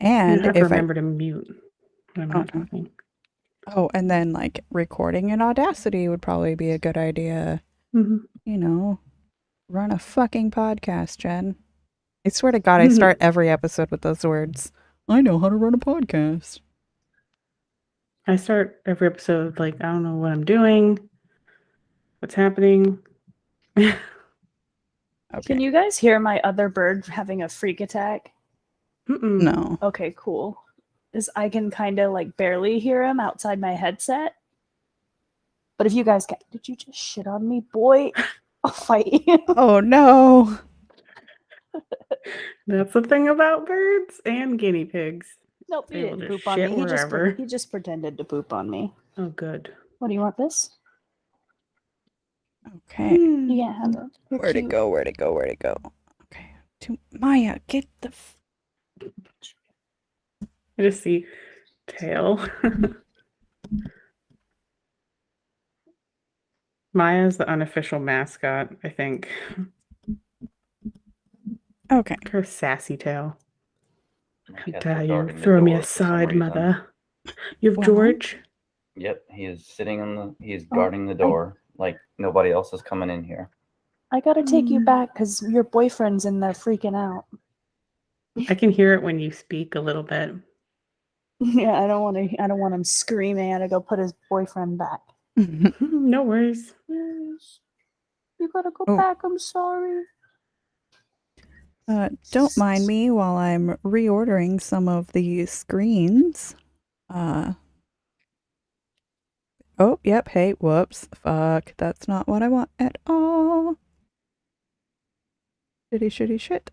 And I have to if remember to mute when I'm not talking. Oh, and then like recording in Audacity would probably be a good idea. Mm-hmm. You know, run a fucking podcast, Jen. I swear to God, I start every episode with those words. I know how to run a podcast. I start every episode like, I don't know what I'm doing, what's happening. Okay. Can you guys hear my other bird having a freak attack? No. Okay, cool. Is I can kind of like barely hear him outside my headset. But if you guys can, did you just shit on me, boy? I'll fight you. Oh no. That's the thing about birds and guinea pigs. Nope, he They will didn't just poop on me. shit wherever. He just pretended to poop on me. Oh, good. What do you want this? Okay. You can't have it. Where'd it go? Where'd it go? Where'd it go? Okay. To Maya, get the. I just see tail. Maya's the unofficial mascot, I think. Okay. Her sassy tail. How Cat's dare you guarding the throw me door for some aside, reason. mother? You have Well- George? Yep, he is sitting on the. He's guarding the door like nobody else is coming in here. I gotta take you back because your boyfriend's in there freaking out. I can hear it when you speak a little bit. Yeah, I don't want him screaming. I gotta go put his boyfriend back. No worries. Yes. You gotta go Oh. back. I'm sorry. Don't mind me while I'm reordering some of the screens. Oh, yep. Hey, whoops. Fuck. That's not what I want at all. Shitty shit.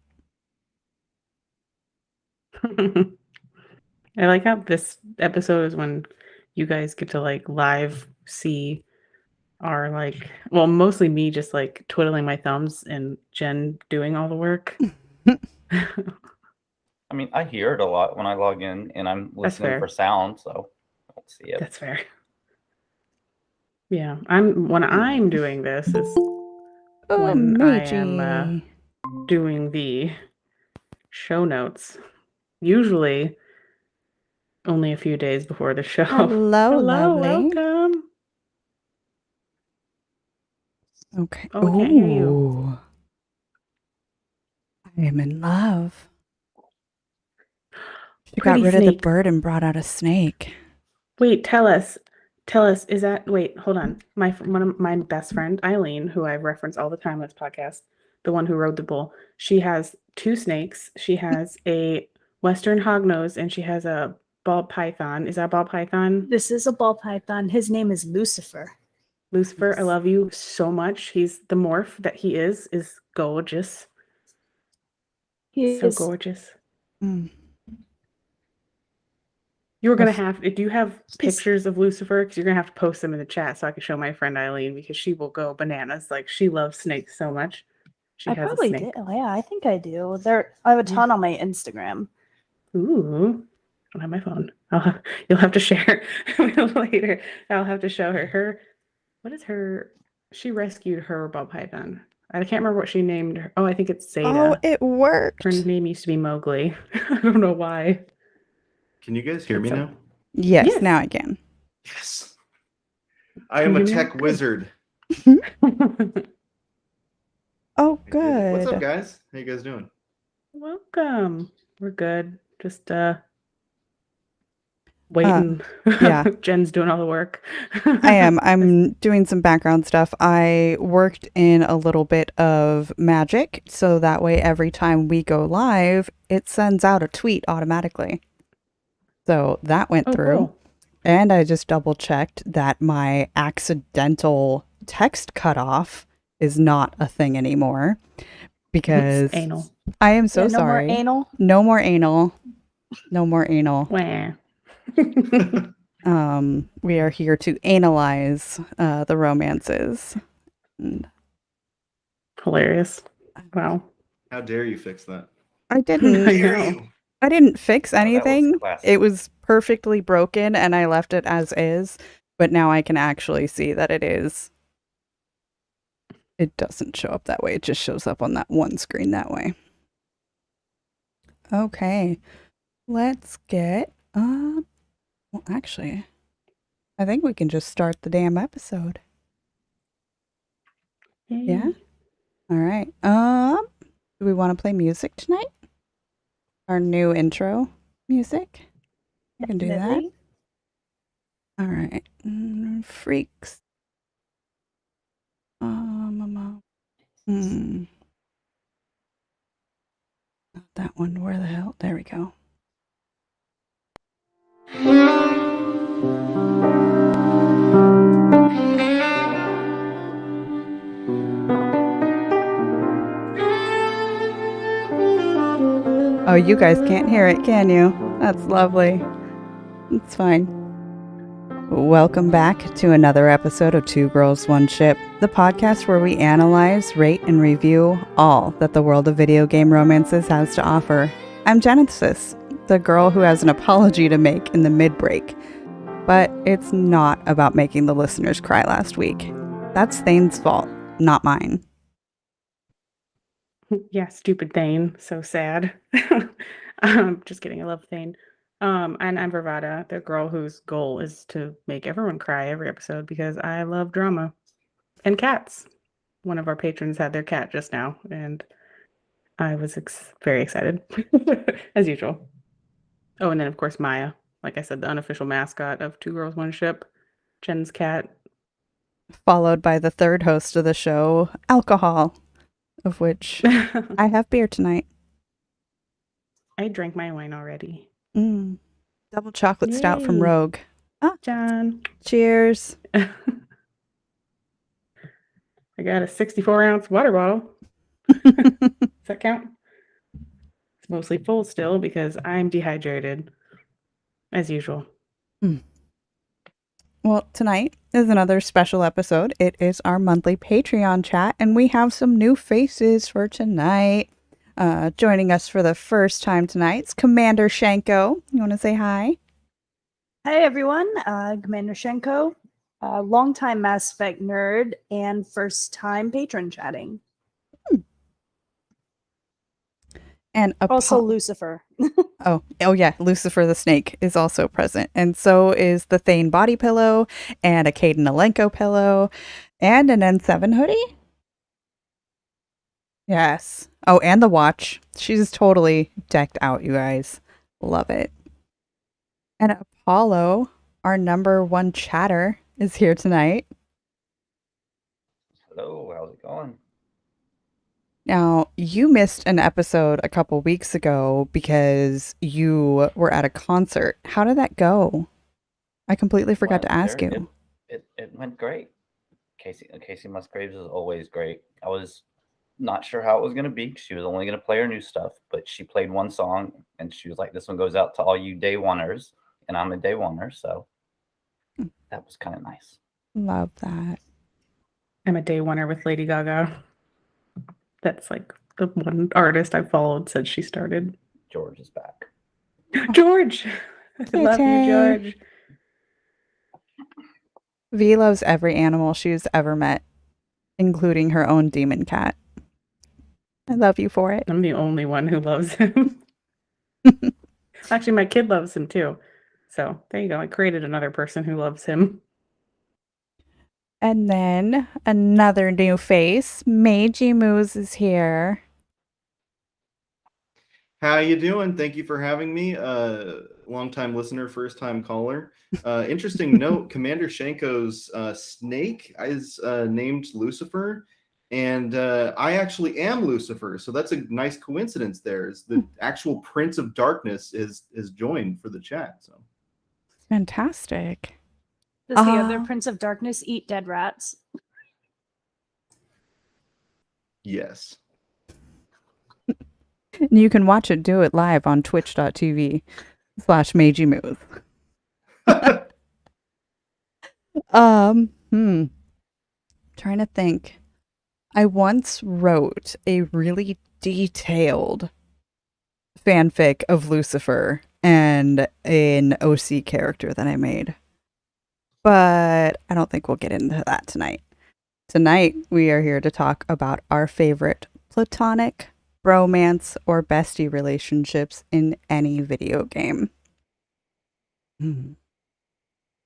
I like how this episode is when you guys get to like live see our like, well, mostly me just like twiddling my thumbs and Jen doing all the work. I mean, I hear it a lot when I log in and I'm listening fair. for sound, so I don't see it. That's fair. Yeah, when I'm doing this is when I am doing the show notes. Usually only a few days before the show. Hello, lovely. Welcome. Okay. Oh, I can't hear you. I am in love. She Pretty got rid of snake. the bird and brought out a snake. Wait, tell us, is that, wait, hold on. One of my best friend, Eileen, who I reference all the time on this podcast, the one who rode the bull, she has 2 snakes. She has a Western hognose and she has a ball python. Is that a ball python? This is a ball python. His name is Lucifer. Lucifer, I love you so much. He's the morph that he is gorgeous. He So is gorgeous. Mm. You were gonna have, do you have pictures of Lucifer? Because you're gonna have to post them in the chat so I can show my friend Eileen because she will go bananas. Like she loves snakes so much. She I has probably a snake. did. Oh, yeah, I think I do. I have a ton on my Instagram. Ooh, I don't have my phone. You'll have to share later. I'll have to show her. What is her? She rescued her ball python. I can't remember what she named her. Oh, I think it's Zeta. Oh, it worked. Her name used to be Mowgli. I don't know why. Can you guys hear me now? Yes, now I can. Yes. I am a tech wizard. Oh, good. What's up, guys? How you guys doing? Welcome. We're good. Just waiting. Yeah. Jen's doing all the work. I am. I'm doing some background stuff. I worked in a little bit of magic, so that way every time we go live, it sends out a tweet automatically. So that went through. Cool. And I just double checked that my accidental text cutoff is not a thing anymore. Because anal. I am so no sorry. More anal? No more anal. No more anal. Wah. We are here to analyze the romances. Hilarious. Wow. How dare you fix that? I didn't. I know. I didn't fix Oh, that was anything. classic. It was perfectly broken and I left it as is. But now I can actually see that it is. It doesn't show up that way. It just shows up on that one screen that way. Okay. Let's get well, actually, I think we can just start the damn episode. Yeah? Yay. All right. Do we want to play music tonight? Our new intro music? We can do that. Definitely. All right. Freaks. Hmm. Not that one. Where the hell? There we go. Oh, you guys can't hear it, can you? That's lovely. It's fine. Welcome back to another episode of Two Girls, One Ship, the podcast where we analyze, rate, and review all that the world of video game romances has to offer. I'm Genesis, the girl who has an apology to make in the mid-break. But it's not about making the listeners cry last week. That's Thane's fault, not mine. Yeah, stupid Thane. So sad. Just kidding. I love Thane. And I'm Bravada, the girl whose goal is to make everyone cry every episode because I love drama and cats. One of our patrons had their cat just now, and I was very excited, as usual. Oh, and then of course Maya, like I said, the unofficial mascot of Two Girls, One Ship, Jen's cat. Followed by the third host of the show, Alcohol, of which I have beer tonight. I drank my wine already. Double chocolate stout from Yay. Rogue. John. Cheers. I got a 64-ounce water bottle. Does that count? It's mostly full still because I'm dehydrated, as usual. Well, tonight is another special episode. It is our monthly Patreon chat, and we have some new faces for tonight. Joining us for the first time tonight is Commander Shenko. You want to say hi? Hi, everyone. Commander Shenko, longtime Mass Effect nerd and first-time patron chatting. And Also, Lucifer. Oh yeah, Lucifer the Snake is also present. And so is the Thane body pillow and a Caden Alenko pillow and an N7 hoodie. Yes. Oh, and the watch. She's totally decked out, you guys. Love it. And Apollo, our number one chatter, is here tonight. Hello, how's it going? Now, you missed an episode a couple weeks ago because you were at a concert. How did that go? I completely forgot to ask you. It went great. Casey Musgraves is always great. I was not sure how it was going to be. She was only going to play her new stuff, but she played one song, and she was like, this one goes out to all you day oneers, and I'm a day oneer, so that was kind of nice. Love that. I'm a day oneer with Lady Gaga. That's like the one artist I followed since she started. George is back. George! I love you, George. V loves every animal she's ever met, including her own demon cat. I love you for it. I'm the only one who loves him. Actually, my kid loves him too. So there you go. I created another person who loves him. And then another new face, Meiji Moose is here. How you doing? Thank you for having me. Long-time listener, first-time caller. Interesting note, Commander Shenko's snake is named Lucifer, and I actually am Lucifer, so that's a nice coincidence there. Is the actual Prince of Darkness is joined for the chat. So Fantastic. Does the other Prince of Darkness eat dead rats? yes. You can watch it do it live on twitch.tv/MeijiMove. Trying to think. I once wrote a really detailed fanfic of Lucifer and an OC character that I made. But I don't think we'll get into that tonight. Tonight, we are here to talk about our favorite platonic bromance, or bestie relationships in any video game.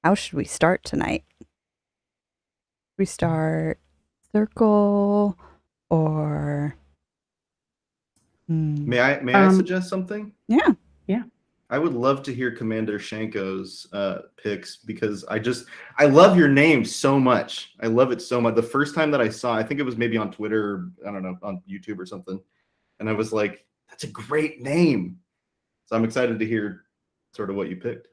How should we start tonight? We start circle or May I suggest something? Yeah. I would love to hear Commander Shanko's picks because I love your name so much. I love it so much. The first time that I saw, I think it was maybe on Twitter, I don't know, on YouTube or something, and I was like, "That's a great name." So I'm excited to hear sort of what you picked.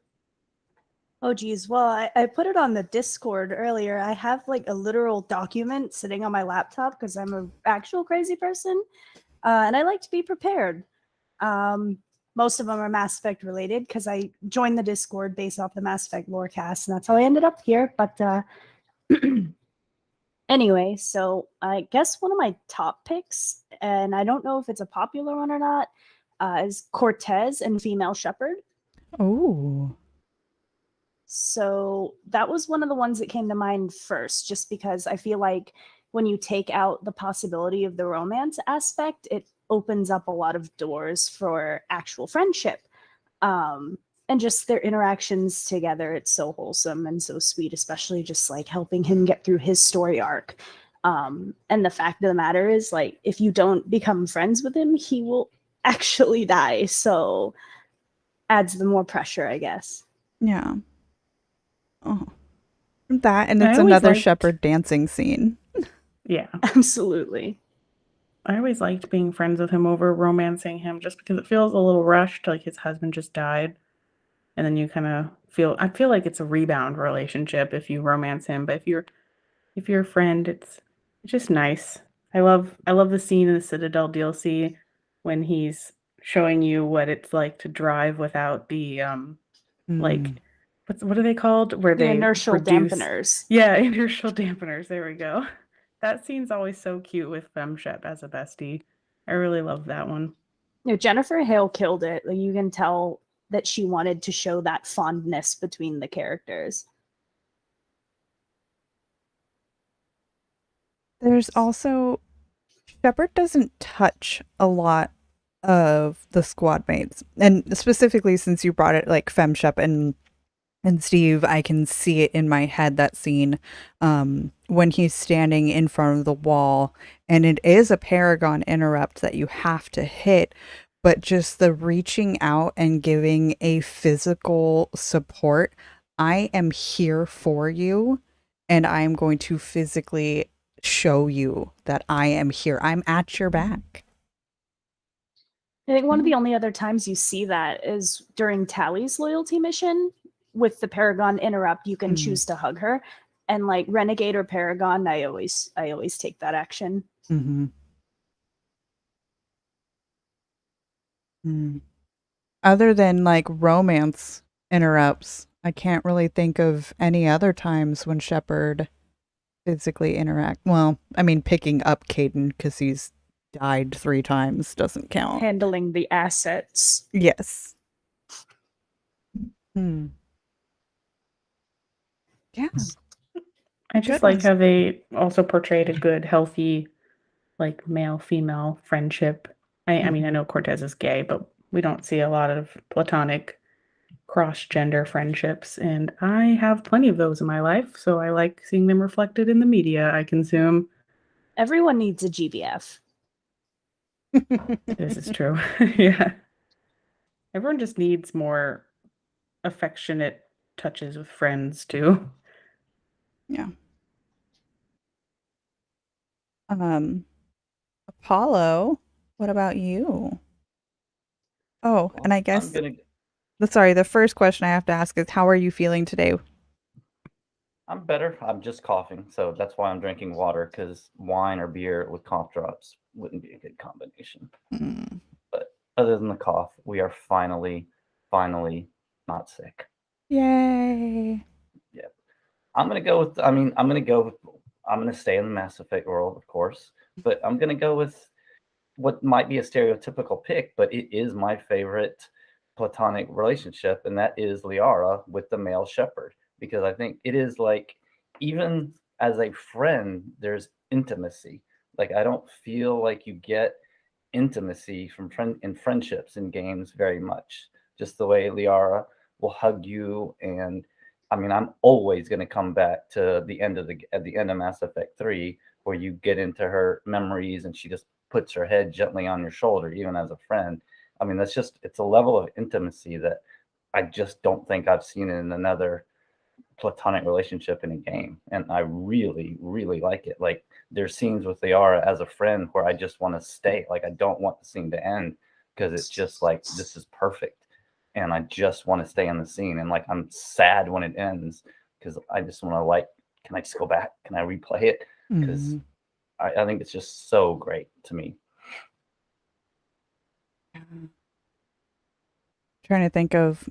Oh geez, well, I put it on the Discord earlier. I have like a literal document sitting on my laptop because I'm an actual crazy person, and I like to be prepared. Most of them are Mass Effect related because I joined the Discord based off the Mass Effect lorecast, and that's how I ended up here. But anyway, so I guess one of my top picks, and I don't know if it's a popular one or not, is Cortez and Female Shepherd. Oh. So that was one of the ones that came to mind first, just because I feel like when you take out the possibility of the romance aspect, it opens up a lot of doors for actual friendship. And just their interactions together, it's so wholesome and so sweet, especially just like helping him get through his story arc. And the fact of the matter is, like, if you don't become friends with him, he will actually die. So adds the more pressure, I guess. Yeah. Oh. That, and I it's always another liked- shepherd dancing scene. Yeah. Absolutely. I always liked being friends with him over romancing him just because it feels a little rushed, like his husband just died. And then you kind of I feel like it's a rebound relationship if you romance him, but if you're a friend, it's just nice. I love the scene in the Citadel DLC when he's showing you what it's like to drive without the like what are they called? Where The they inertial reduce dampeners. Yeah, inertial dampeners. There we go. That scene's always so cute with FemShep as a bestie. I really love that one. You know, Jennifer Hale killed it. Like, you can tell that she wanted to show that fondness between the characters. There's also Shepard doesn't touch a lot of the squad mates, and specifically since you brought it like FemShep and Steve, I can see it in my head, that scene when he's standing in front of the wall, and it is a Paragon interrupt that you have to hit, but just the reaching out and giving a physical support. I am here for you, and I am going to physically show you that I am here. I'm at your back. I think one of the only other times you see that is during Tally's loyalty mission. With the Paragon interrupt, you can choose to hug her. And like Renegade or Paragon, I always take that action. Other than like romance interrupts, I can't really think of any other times when Shepard physically interact. Well, I mean, picking up Caden because he's died 3 times doesn't count. Handling the assets. Yes. Yeah. I just Good like ones. how they also portrayed a good, healthy, like male-female friendship. I mean, I know Cortez is gay, but we don't see a lot of platonic cross-gender friendships, and I have plenty of those in my life, so I like seeing them reflected in the media I consume. Everyone needs a GBF. This is true. Yeah. Everyone just needs more affectionate touches with friends too. Yeah. Apollo, what about you? Oh, and I guess sorry, the first question I have to ask is, how are you feeling today? I'm better. I'm just coughing, so that's why I'm drinking water, because wine or beer with cough drops wouldn't be a good combination. But other than the cough, we are finally not sick. Yay. Yeah. I'm gonna go with I'm gonna stay in the Mass Effect world, of course, but I'm gonna go with what might be a stereotypical pick, but it is my favorite platonic relationship, and that is Liara with the male shepherd, because I think it is like, even as a friend, there's intimacy. Like, I don't feel like you get intimacy in friendships in games very much. Just the way Liara will hug you, and I mean, I'm always going to come back to the end of at the end of Mass Effect 3, where you get into her memories and she just puts her head gently on your shoulder, even as a friend. I mean, it's a level of intimacy that I just don't think I've seen in another platonic relationship in a game, and I really, really like it. Like, there's scenes with Liara as a friend where I just want to stay. Like, I don't want the scene to end because it's just like, this is perfect, and I just want to stay in the scene. And like, I'm sad when it ends because I just want to, like, can I just go back? Can I replay it? Because I think it's just so great to me. Trying to think of,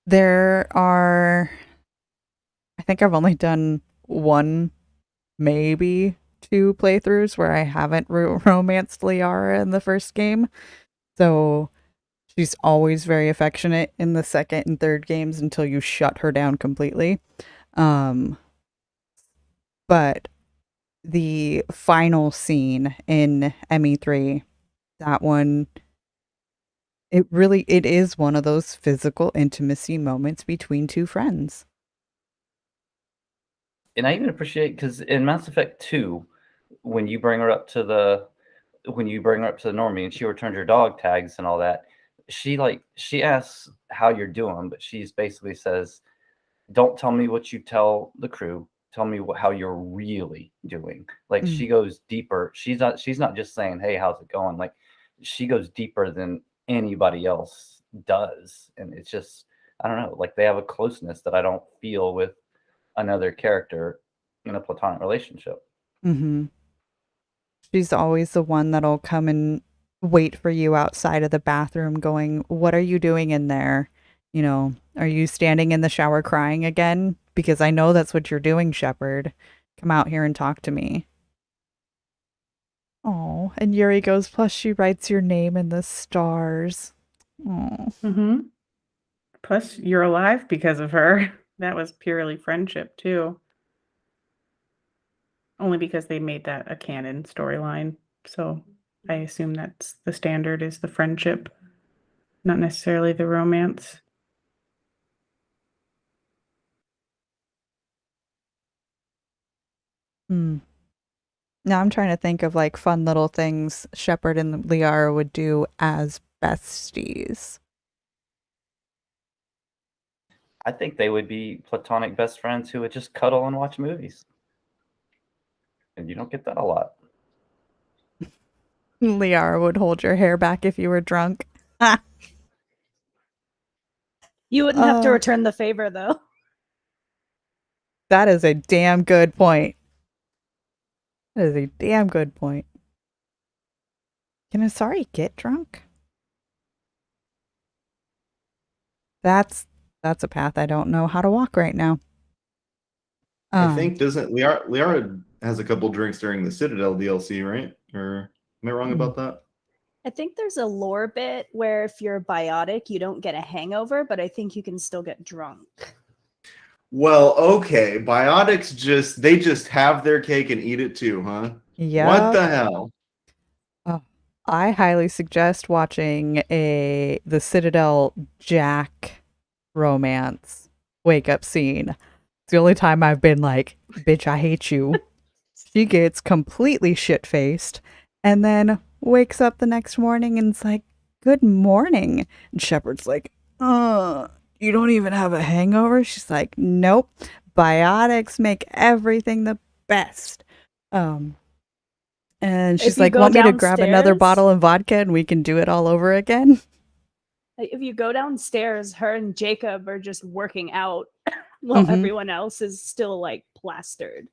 there are, I think I've only done one, maybe two playthroughs where I haven't romanced Liara in the first game. So she's always very affectionate in the second and third games until you shut her down completely. But the final scene in ME3, that one, it is one of those physical intimacy moments between two friends. And I even appreciate, because in Mass Effect 2, when you bring her up to the normie and she returns your dog tags and all that, she asks how you're doing, but she's basically says, don't tell me what you tell the crew, tell me how you're really doing. Like, she goes deeper. She's not just saying, hey, how's it going? Like, she goes deeper than anybody else does. And it's just, I don't know, like, they have a closeness that I don't feel with another character in a platonic relationship. She's always the one that'll come and wait for you outside of the bathroom going, what are you doing in there? You know, are you standing in the shower crying again? Because I know that's what you're doing, Shepard. Come out here and talk to me. Oh, and Yuri goes, plus she writes your name in the stars. Oh. Plus, you're alive because of her. That was purely friendship, too. Only because they made that a canon storyline. So I assume that's the standard, is the friendship, not necessarily the romance. Now I'm trying to think of like fun little things Shepard and Liara would do as besties. I think they would be platonic best friends who would just cuddle and watch movies. And you don't get that a lot. Liara would hold your hair back if you were drunk. You wouldn't have to return the favor, though. That is a damn good point. That is a damn good point. Can Asari get drunk? That's a path I don't know how to walk right now. I think doesn't Liara has a couple drinks during the Citadel DLC, right? Or am I wrong about that? I think there's a lore bit where if you're biotic, you don't get a hangover, but I think you can still get drunk. Well, okay. Biotics just have their cake and eat it too, huh? Yeah. What the hell? I highly suggest watching the Citadel Jack romance wake up scene. It's the only time I've been like, bitch, I hate you. She gets completely shit-faced and then wakes up the next morning and it's like, good morning. And Shepard's like, you don't even have a hangover? She's like, nope. Biotics make everything the best. And she's like, want me to grab another bottle of vodka and we can do it all over again? If you go downstairs, her and Jacob are just working out while everyone else is still like plastered.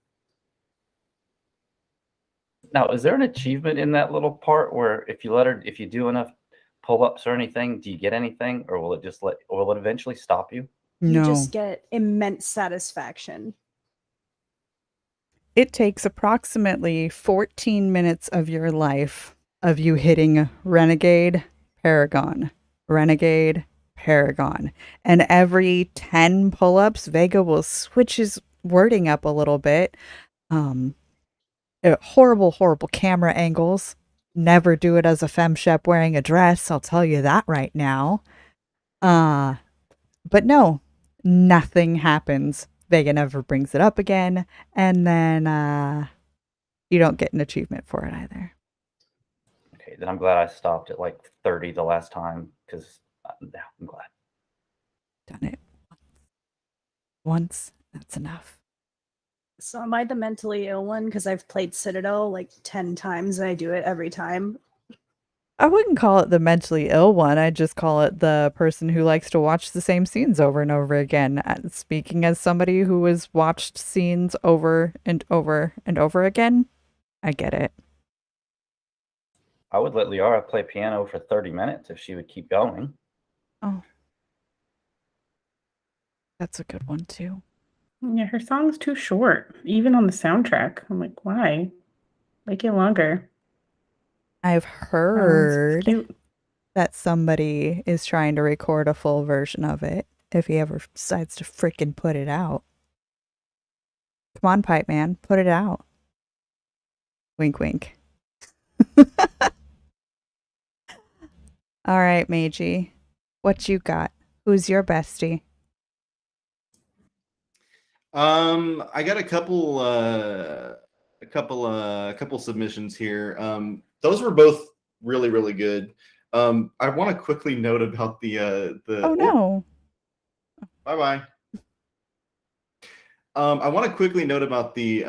Now, is there an achievement in that little part where if you do enough pull-ups or anything, do you get anything, or will it eventually stop you? You just get immense satisfaction. It takes approximately 14 minutes of your life of you hitting Renegade, Paragon, Renegade, Paragon. And every 10 pull-ups, Vega will switch his wording up a little bit. Horrible, horrible camera angles. Never do it as a femshep wearing a dress. I'll tell you that right now. But no, nothing happens. Vega never brings it up again, and then you don't get an achievement for it either. Okay, then I'm glad I stopped at like 30 the last time because yeah, I'm glad. Done it once. That's enough. So am I the mentally ill one? Because I've played Citadel like 10 times and I do it every time. I wouldn't call it the mentally ill one. I'd just call it the person who likes to watch the same scenes over and over again. Speaking as somebody who has watched scenes over and over and over again, I get it. I would let Liara play piano for 30 minutes if she would keep going. Oh, that's a good one too. Yeah, her song's too short, even on the soundtrack. I'm like, why? Make it longer. I've It's heard cute. that somebody is trying to record a full version of it if he ever decides to freaking put it out. Come on, Pipe Man, put it out. Wink, wink. All right, Meiji, what you got? Who's your bestie? I got a couple submissions here. Those were both really, really good. I want to quickly note about the Oh no. bye. I want to quickly note about the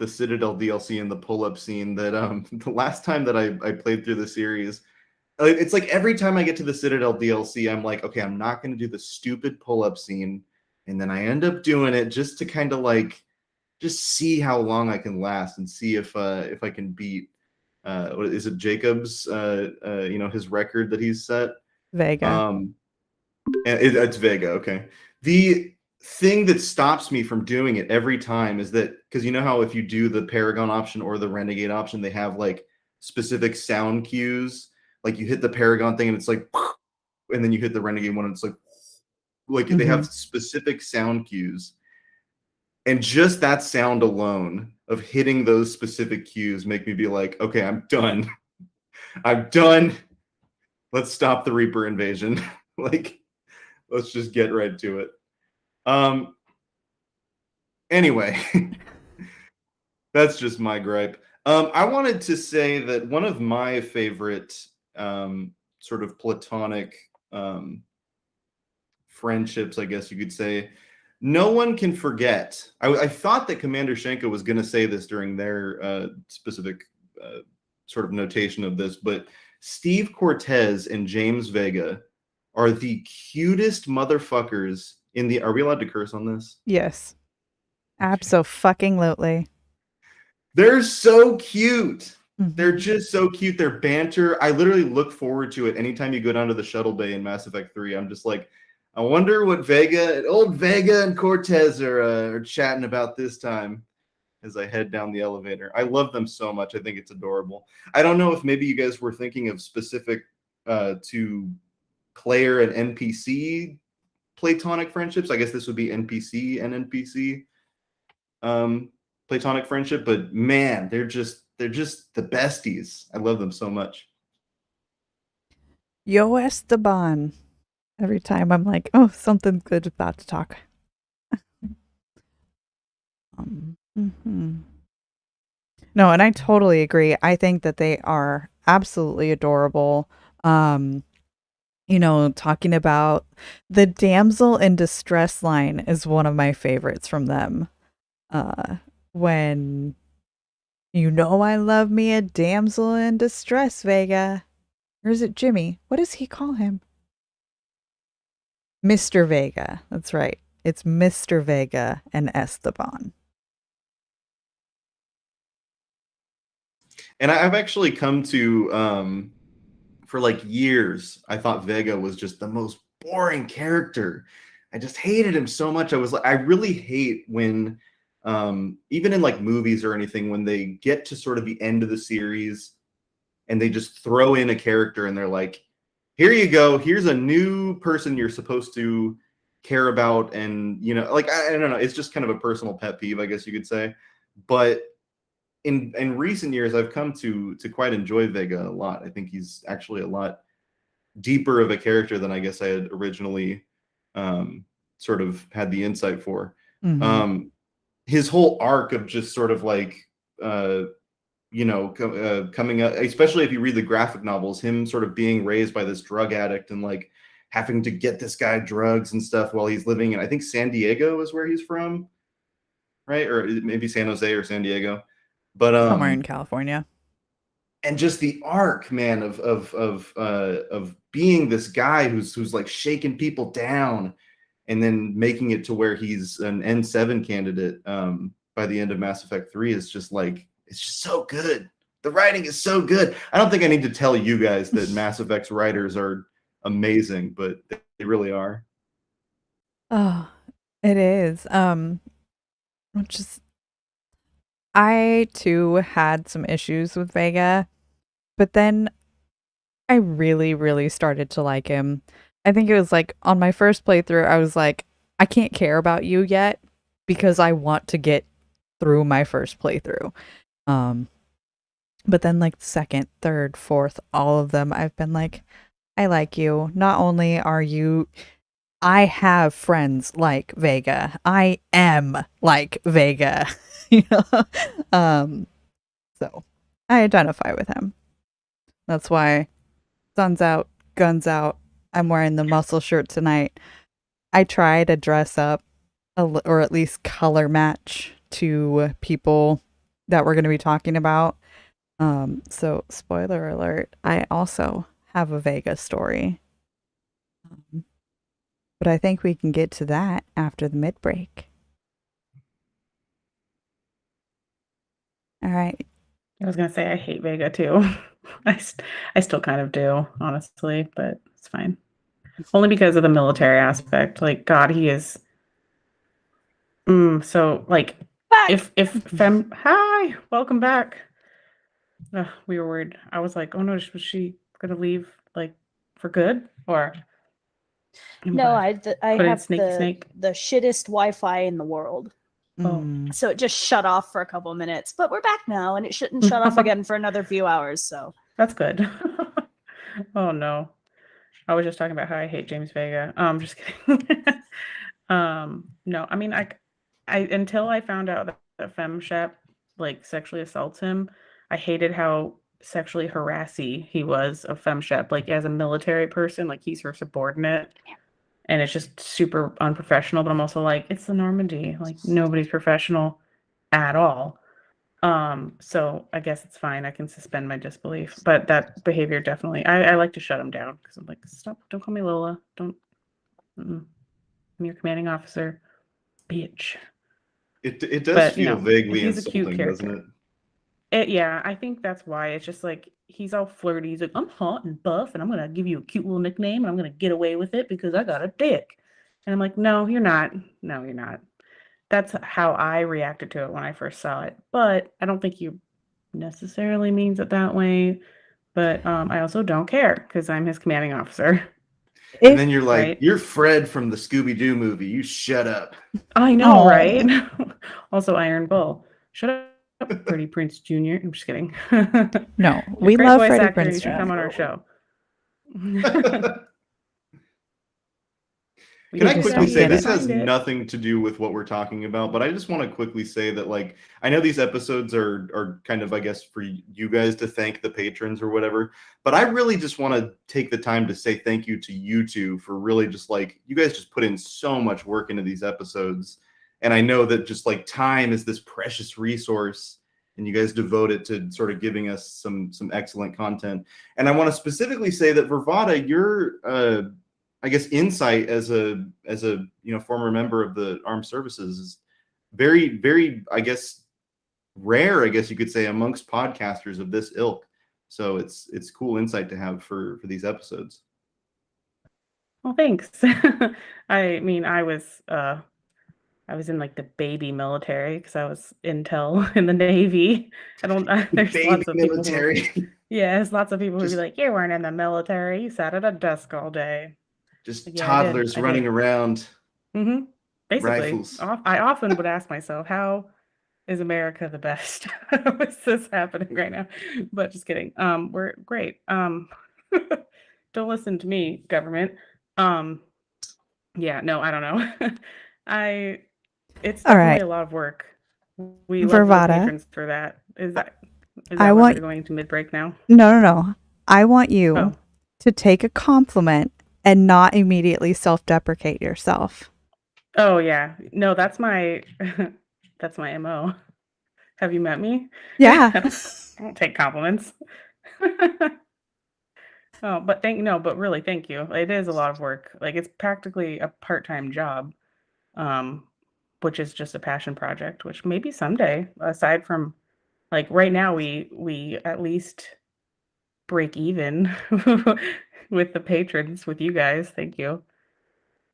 Citadel DLC and the pull-up scene that the last time that I played through the series, it's like every time I get to the Citadel DLC, I'm like, okay, I'm not going to do the stupid pull-up scene, and then I end up doing it just to kind of like just see how long I can last and see if I can beat what is it, Jacob's his record that he's set. Vega. It's Vega. Okay. The thing that stops me from doing it every time is that because you know how if you do the Paragon option or the Renegade option, they have like specific sound cues. Like you hit the Paragon thing and it's like, and then you hit the Renegade one and it's like they have specific sound cues. And just that sound alone of hitting those specific cues make me be like, okay, I'm done. I'm done. Let's stop the Reaper invasion. Like, let's just get right to it. Anyway, that's just my gripe. I wanted to say that one of my favorite sort of platonic friendships, I guess you could say, no one can forget. I thought that Commander Shenko was going to say this during their specific sort of notation of this, but Steve Cortez and James Vega are the cutest motherfuckers in the. Are we allowed to curse on this? Yes. Abso-fucking-lutely. They're so cute. Mhm. They're just so cute. Their banter. I literally look forward to it anytime you go down to the shuttle bay in Mass Effect 3. I'm just like, I wonder what old Vega and Cortez are chatting about this time as I head down the elevator. I love them so much. I think it's adorable. I don't know if maybe you guys were thinking of specific to player and NPC platonic friendships. I guess this would be NPC and NPC platonic friendship, but man, they're just the besties. I love them so much. Yo Esteban. Every time I'm like, oh, something good about to talk. No, and I totally agree. I think that they are absolutely adorable. Talking about the damsel in distress line is one of my favorites from them. When I love me a damsel in distress, Vega. Or is it Jimmy? What does he call him? Mr. Vega. That's right. It's Mr. Vega and Esteban. And I've actually come to for like years, I thought Vega was just the most boring character. I just hated him so much. I really hate when even in like movies or anything, when they get to sort of the end of the series and they just throw in a character and they're like, here you go, here's a new person you're supposed to care about. And like I don't know, it's just kind of a personal pet peeve, I guess you could say. But in recent years, I've come to quite enjoy Vega a lot. I think he's actually a lot deeper of a character than I guess I had originally sort of had the insight for. Mhm. His whole arc of just sort of like coming up, especially if you read the graphic novels, him sort of being raised by this drug addict and like having to get this guy drugs and stuff while he's living in, I think San Diego is where he's from, right? Or maybe San Jose or San Diego. But Somewhere in California. and just the arc, man, of being this guy who's like shaking people down and then making it to where he's an N7 candidate by the end of Mass Effect 3 is just like, it's just so good. The writing is so good. I don't think I need to tell you guys that Mass Effect's writers are amazing, but they really are. Oh, it is. Just I too had some issues with Vega, but then I really, really started to like him. I think it was like on my first playthrough, I was like, I can't care about you yet because I want to get through my first playthrough. But then like second, third, fourth, all of them, I've been like, I like you. Not only are you, I have friends like Vega. I am like Vega. you know? So I identify with him. That's why sun's out, guns out. I'm wearing the muscle shirt tonight. I try to dress up or at least color match to people that we're going to be talking about. So spoiler alert, I also have a Vega story. But I think we can get to that after the mid break. All right. I was gonna say I hate Vega too. I still kind of do, honestly, but it's fine. Only because of the military aspect. Like, God, he is. So like, if Fem, hi, welcome back. We were worried. I was like, oh no, was she gonna leave like for good or? No, I Put in have snake. the shittest Wi-Fi in the world. Mm. So it just shut off for a couple of minutes, but we're back now, and it shouldn't shut off again for another few hours. So That's good. Oh no, I was just talking about how I hate James Vega. Just kidding. No, I mean, I until I found out that FemShep like sexually assaults him, I hated how sexually harassy he was of FemShep. Like as a military person, like he's her subordinate. And it's just super unprofessional, but I'm also like, it's the Normandy. Like nobody's professional at all. So I guess it's fine. I can suspend my disbelief. But that behavior definitely, I like to shut him down because I'm like, stop, don't call me Lola. Don't, I'm your commanding officer, bitch. It does But feel vaguely he's a cute insulting, character. doesn't it? Yeah, I think that's why. It's just like he's all flirty. He's like, I'm hot and buff, and I'm gonna give you a cute little nickname, and I'm gonna get away with it because I got a dick. And I'm like, no, you're not. No, you're not. That's how I reacted to it when I first saw it. But I don't think he necessarily means it that way. But I also don't care because I'm his commanding officer. And then you're like, Right. you're Fred from the Scooby-Doo movie. You shut up. I know, Aw. right? Also, Iron Bull. Shut up, Freddie Prince Jr. I'm just kidding. No, You're a we great love voice Freddie actor, and Prinze you should Jr. come on our show. Can I just quickly don't say get this it. has nothing to do with what we're talking about, but I just want to quickly say that, like, I know these episodes are kind of, I guess, for you guys to thank the patrons or whatever, but I really just want to take the time to say thank you to you two for really just like, you guys just put in so much work into these episodes. And I know that just like time is this precious resource and you guys devote it to sort of giving us some excellent content. And I want to specifically say that Vervada, your I guess insight as a former member of the armed services is very, very, I guess, rare, I guess you could say, amongst podcasters of this ilk. So it's cool insight to have for these episodes. Well, thanks. I mean, I was in like the baby military because I was intel in the Navy. There's Baby lots of military. people there's lots of people who be like, you weren't in the military, you sat at a desk all day. Just Like, yeah, toddlers I did. running around. Basically, Rifles. I often would ask myself, how is America the best? What's this happening right now? But just kidding. We're great. Don't listen to me, government. Um, yeah, no, I don't know. I It's All definitely right, a lot of work. We love the Vervada. patrons for that. Is I that where we're want going to mid break now? no. I want you Oh, to take a compliment and not immediately self-deprecate yourself. oh yeah. No, that's my that's my MO. Have you met me? Yeah. I don't take compliments. Oh, but really, thank you. It is a lot of work. Like it's practically a part-time job, um, which is just a passion project, which maybe someday, aside from like right now, we at least break even with the patrons, with you guys. Thank you.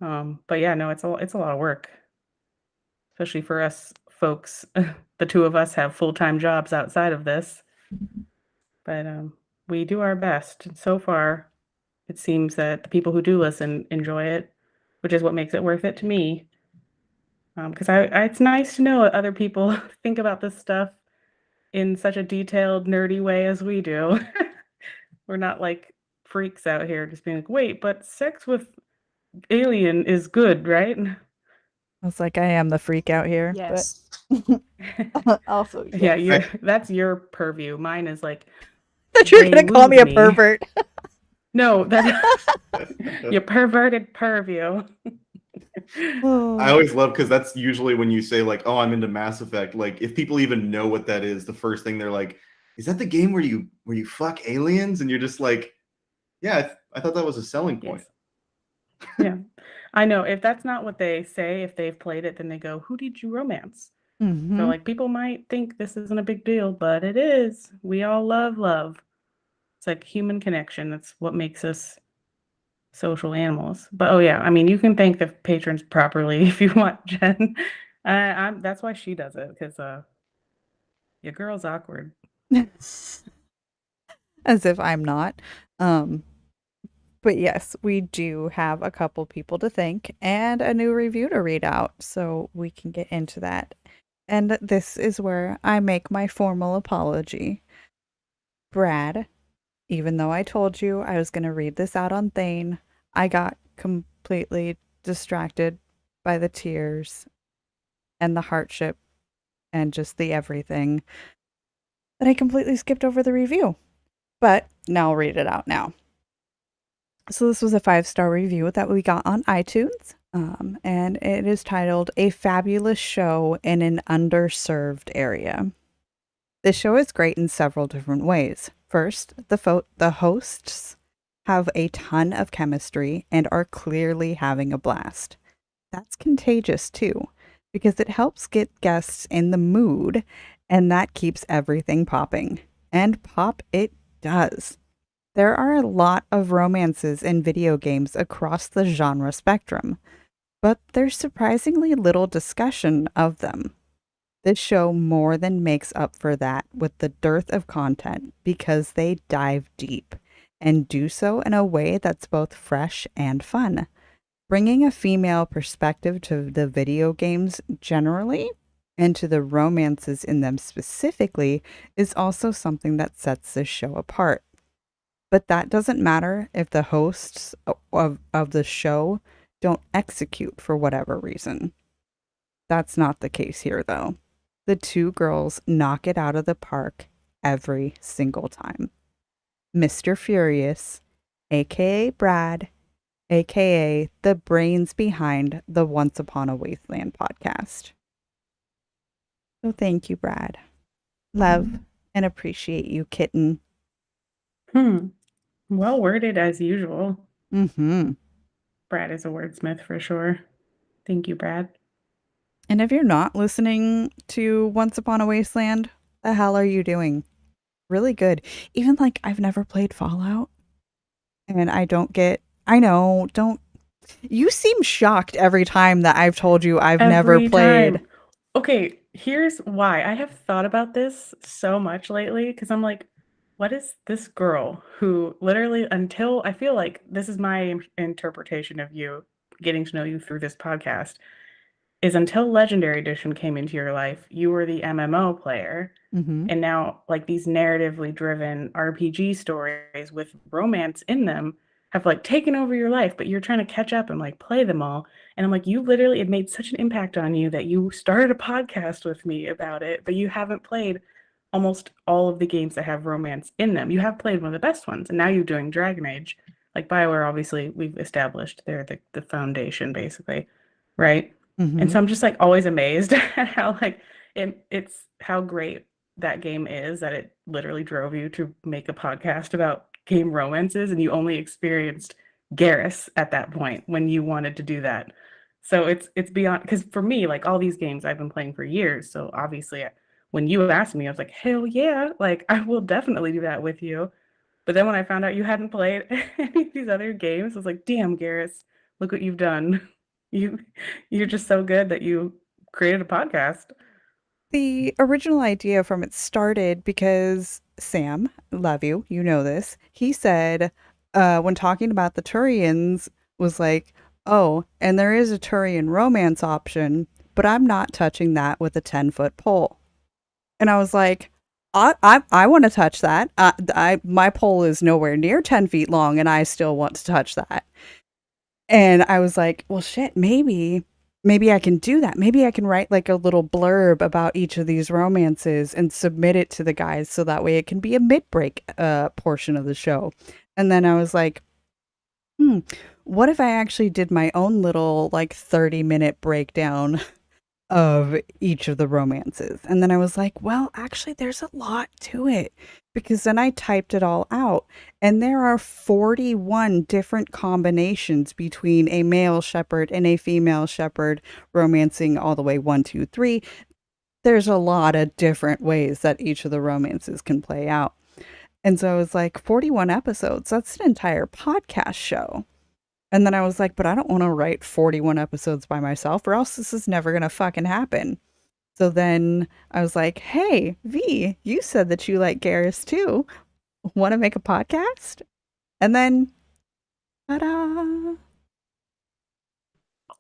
But yeah, no, it's a lot of work, especially for us folks. The two of us have full-time jobs outside of this, but we do our best. And so far, it seems that the people who do listen enjoy it, which is what makes it worth it to me. Because it's nice to know that other people think about this stuff in such a detailed, nerdy way as we do. We're not like freaks out here just being like, wait, but sex with alien is good, right? I was like, I am the freak out here, Yes. but also, Yeah, yes. that's your purview. Mine is like That you're they gonna call me a wooed me. pervert. No, that you perverted purview. I always love because that's usually when you say like, "Oh, I'm into Mass Effect." Like, if people even know what that is, the first thing they're like, "Is that the game where you fuck aliens?" And you're just like, "Yeah, I thought that was a selling point." Yes. Yeah. I know. If that's not what they say, if they've played it, then they go, "Who did you romance?" So Mm-hmm. like people might think this isn't a big deal, but it is. We all love love. It's like human connection. That's what makes us social animals. But oh yeah, I mean, you can thank the patrons properly if you want, Jen. That's why she does it because your girl's awkward. As if I'm not. Um, but yes, we do have a couple people to thank and a new review to read out, so we can get into that. And this is where I make my formal apology. Brad, even though I told you I was going to read this out on Thane, I got completely distracted by the tears and the hardship and just the everything that I completely skipped over the review. But now I'll read it out now. So this was a 5-star review that we got on iTunes. And it is titled A Fabulous Show in an Underserved Area. This show is great in several different ways. First, the hosts have a ton of chemistry and are clearly having a blast. That's contagious too, because it helps get guests in the mood, and that keeps everything popping. And pop it does. There are a lot of romances in video games across the genre spectrum, but there's surprisingly little discussion of them. This show more than makes up for that with the dearth of content because they dive deep and do so in a way that's both fresh and fun. Bringing a female perspective to the video games generally and to the romances in them specifically is also something that sets this show apart. But that doesn't matter if the hosts of the show don't execute for whatever reason. That's not the case here, though. The two girls knock it out of the park every single time. Mr. Furious, aka Brad, aka the brains behind the Once Upon a Wasteland podcast. So thank you, Brad. Love and appreciate you, kitten. Well worded as usual. Mm-hmm. Brad is a wordsmith for sure. Thank you, Brad. And if you're not listening to Once Upon a Wasteland, the hell are you doing? Really good. Even like I've never played Fallout and don't you seem shocked every time that I've told you I've never Every played. time. Okay, here's why. I have thought about this so much lately because I'm like, what is this girl who literally until I feel like this is my interpretation of you, getting to know you through this podcast. is until Legendary Edition came into your life, you were the MMO player. Mm-hmm. And now, like, these narratively driven RPG stories with romance in them have like taken over your life, but you're trying to catch up and like play them all. And I'm like, you literally, it made such an impact on you that you started a podcast with me about it, but you haven't played almost all of the games that have romance in them. You have played one of the best ones, and now you're doing Dragon Age. Like BioWare, obviously, we've established they're the foundation, basically, right? And Mm-hmm. so I'm just like always amazed at how like it's how great that game is that it literally drove you to make a podcast about game romances, and you only experienced Garrus at that point when you wanted to do that. So it's beyond, because for me, like all these games I've been playing for years. So obviously when you asked me, I was like, hell yeah, like I will definitely do that with you. But then when I found out you hadn't played any of these other games, I was like, damn, Garrus, look what you've done. You you're just so good that you created a podcast. The original idea from it started because Sam, love you, you know this. He said, when talking about the Turians, was like, oh, and there is a Turian romance option, but I'm not touching that with a 10-foot pole. And I was like, I want to touch that. My pole is nowhere near 10 feet long, and I still want to touch that. And I was like, well, shit, maybe I can do that. Maybe I can write like a little blurb about each of these romances and submit it to the guys so that way it can be a mid-break portion of the show. And then I was like, what if I actually did my own little like 30-minute breakdown of each of the romances? And then I was like, well, actually, there's a lot to it, because then I typed it all out, and there are 41 different combinations between a male shepherd and a female shepherd romancing all the way 1, 2, 3. There's a lot of different ways that each of the romances can play out. And so I was like, 41 episodes, that's an entire podcast show. And then I was like, but I don't want to write 41 episodes by myself, or else this is never going to fucking happen. So then I was like, hey, V, you said that you like Garrus too. Want to make a podcast? And then, ta-da!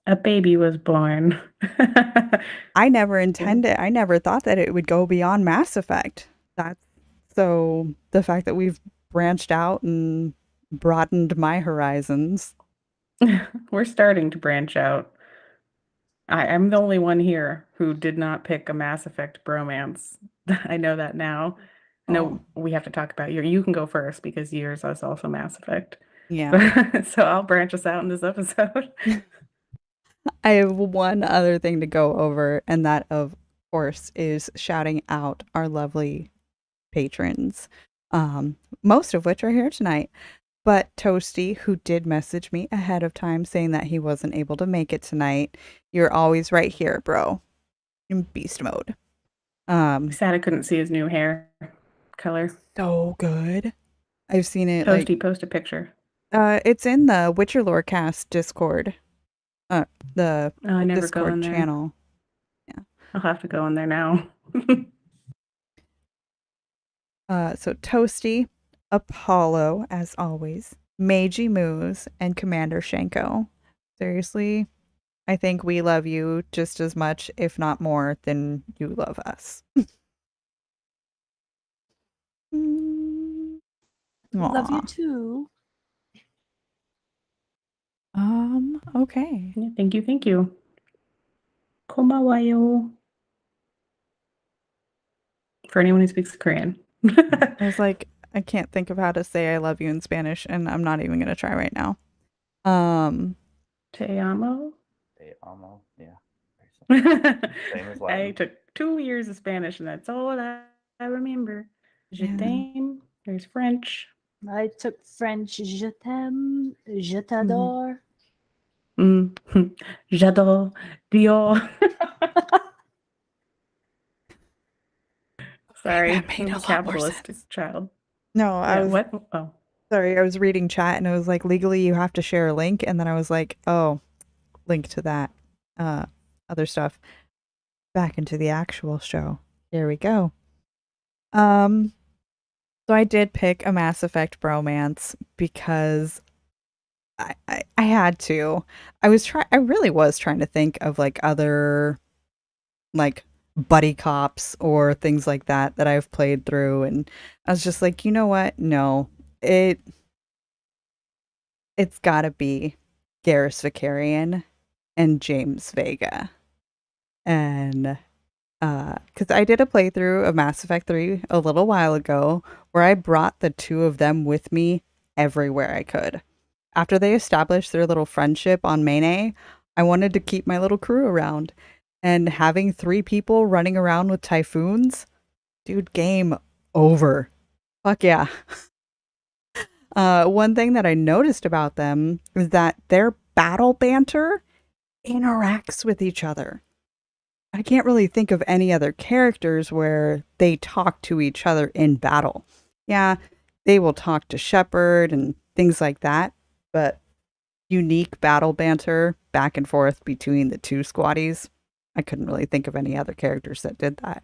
A baby was born. I never thought that it would go beyond Mass Effect. That's so the fact that we've branched out and broadened my horizons. We're starting to branch out. I'm the only one here who did not pick a Mass Effect bromance. I know that now. No, we have to talk about you can go first because yours is also Mass Effect. Yeah. So I'll branch us out in this episode. I have one other thing to go over, and that, of course, is shouting out our lovely patrons, most of which are here tonight. But Toasty, who did message me ahead of time saying that he wasn't able to make it tonight, you're always right here, bro, in beast mode. Sad I couldn't see his new hair color. So good. I've seen it. Toasty, post a picture. It's in the Witcher Lorecast Discord. The I never Discord go in there. channel. Yeah, I'll have to go in there now. So Toasty, Apollo, as always, Meiji Moose, and Commander Shenko. Seriously, I think we love you just as much, if not more, than you love us. Love you Aw. too. Okay. Yeah, thank you. Komawayo. For anyone who speaks Korean. I was like, I can't think of how to say I love you in Spanish, and I'm not even gonna try right now. Te amo. They almost, yeah. Same as I Latin. took 2 years of Spanish, and that's all I remember. Je Yeah. t'aime. There's French. I took French. Je t'aime. Je t'adore. J'adore. Dior. Sorry, that made I'm a a lot more capitalist sense. child. No, I was What? Oh. sorry. I was reading chat, and it was like, legally you have to share a link, and then I was like, oh, link to that other stuff. Back into the actual show. Here we go. So I did pick a Mass Effect bromance because I had to. I really was trying to think of like other like buddy cops or things like that I've played through, and I was just like, you know what? No, it it's got to be Garrus Vicarian and James Vega, and because I did a playthrough of Mass Effect 3 a little while ago where I brought the two of them with me everywhere I could. After they established their little friendship on Maine, I wanted to keep my little crew around. And having 3 people running around with typhoons, dude, game over. Fuck yeah. One thing that I noticed about them is that their battle banter interacts with each other. I can't really think of any other characters where they talk to each other in battle. Yeah, they will talk to Shepard and things like that, but unique battle banter back and forth between the two squaddies, I couldn't really think of any other characters that did that.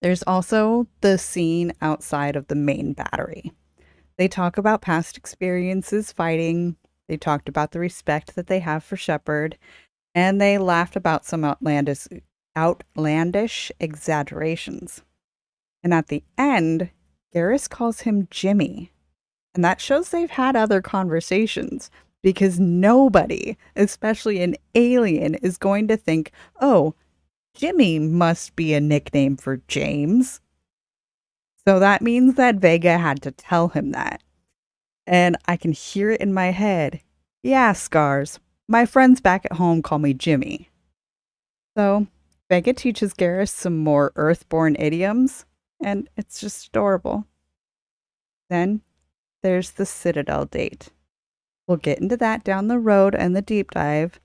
There's also the scene outside of the main battery. They talk about past experiences fighting, they talked about the respect that they have for Shepard, and they laughed about some outlandish exaggerations. And at the end, Garrus calls him Jimmy. And that shows they've had other conversations because nobody, especially an alien, is going to think, oh, Jimmy must be a nickname for James. So that means that Vega had to tell him that. And I can hear it in my head. Yeah, Scars. My friends back at home call me Jimmy. So Vega teaches Garrus some more Earthborn idioms, and it's just adorable. Then there's the Citadel date. We'll get into that down the road and the deep dive,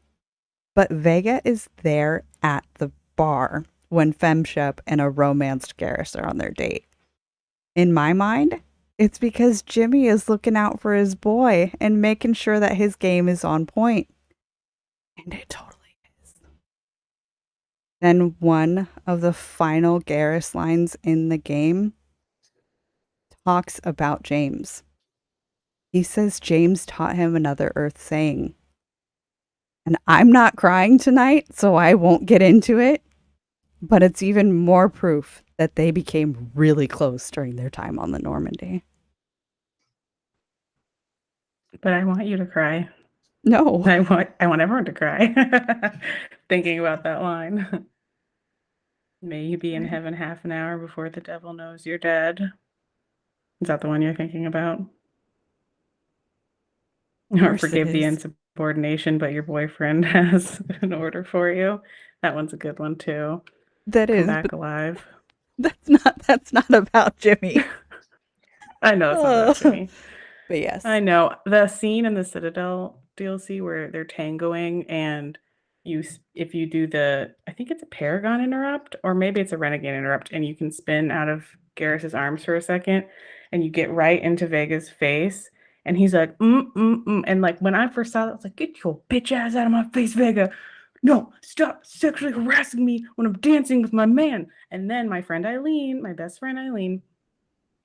but Vega is there at the bar when Femshep and a romanced Garrus are on their date. In my mind, it's because Jimmy is looking out for his boy and making sure that his game is on point. And it totally is. Then one of the final Garrus lines in the game talks about James. He says James taught him another Earth saying. And I'm not crying tonight, so I won't get into it. But it's even more proof that they became really close during their time on the Normandy. But I want you to cry. No. I want everyone to cry. Thinking about that line. May you be in heaven half an hour before the devil knows you're dead. Is that the one you're thinking about? Or forgive the insubordination, but your boyfriend has an order for you. That one's a good one too. That Come is back alive. That's not about Jimmy. I know it's not about Jimmy. But yes. I know. The scene in the Citadel DLC where they're tangoing and if you do I think it's a Paragon interrupt or maybe it's a Renegade interrupt, and you can spin out of Garrus's arms for a second and you get right into Vega's face and he's like, and like when I first saw that, I was like, get your bitch ass out of my face, Vega. No, stop sexually harassing me when I'm dancing with my man. And then my friend Eileen, my best friend Eileen,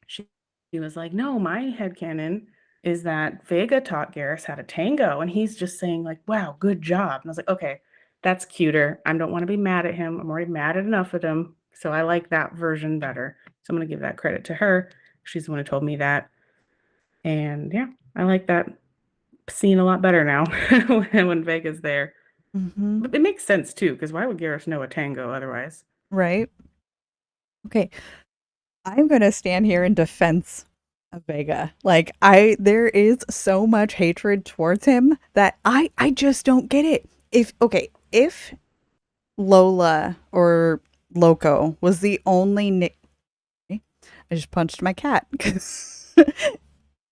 she was like, no, my headcanon is that Vega taught Garrus how to tango. And he's just saying like, wow, good job. And I was like, okay, that's cuter. I don't want to be mad at him. I'm already mad at enough at him. So I like that version better. So I'm going to give that credit to her. She's the one who told me that. And yeah, I like that scene a lot better now when Vega's there. Mm-hmm. But it makes sense too, because why would Garrus know a tango otherwise? Right. Okay. I'm going to stand here in defense of Vega. Like there is so much hatred towards him that I just don't get it. If Lola or Loco was the only I just punched my cat.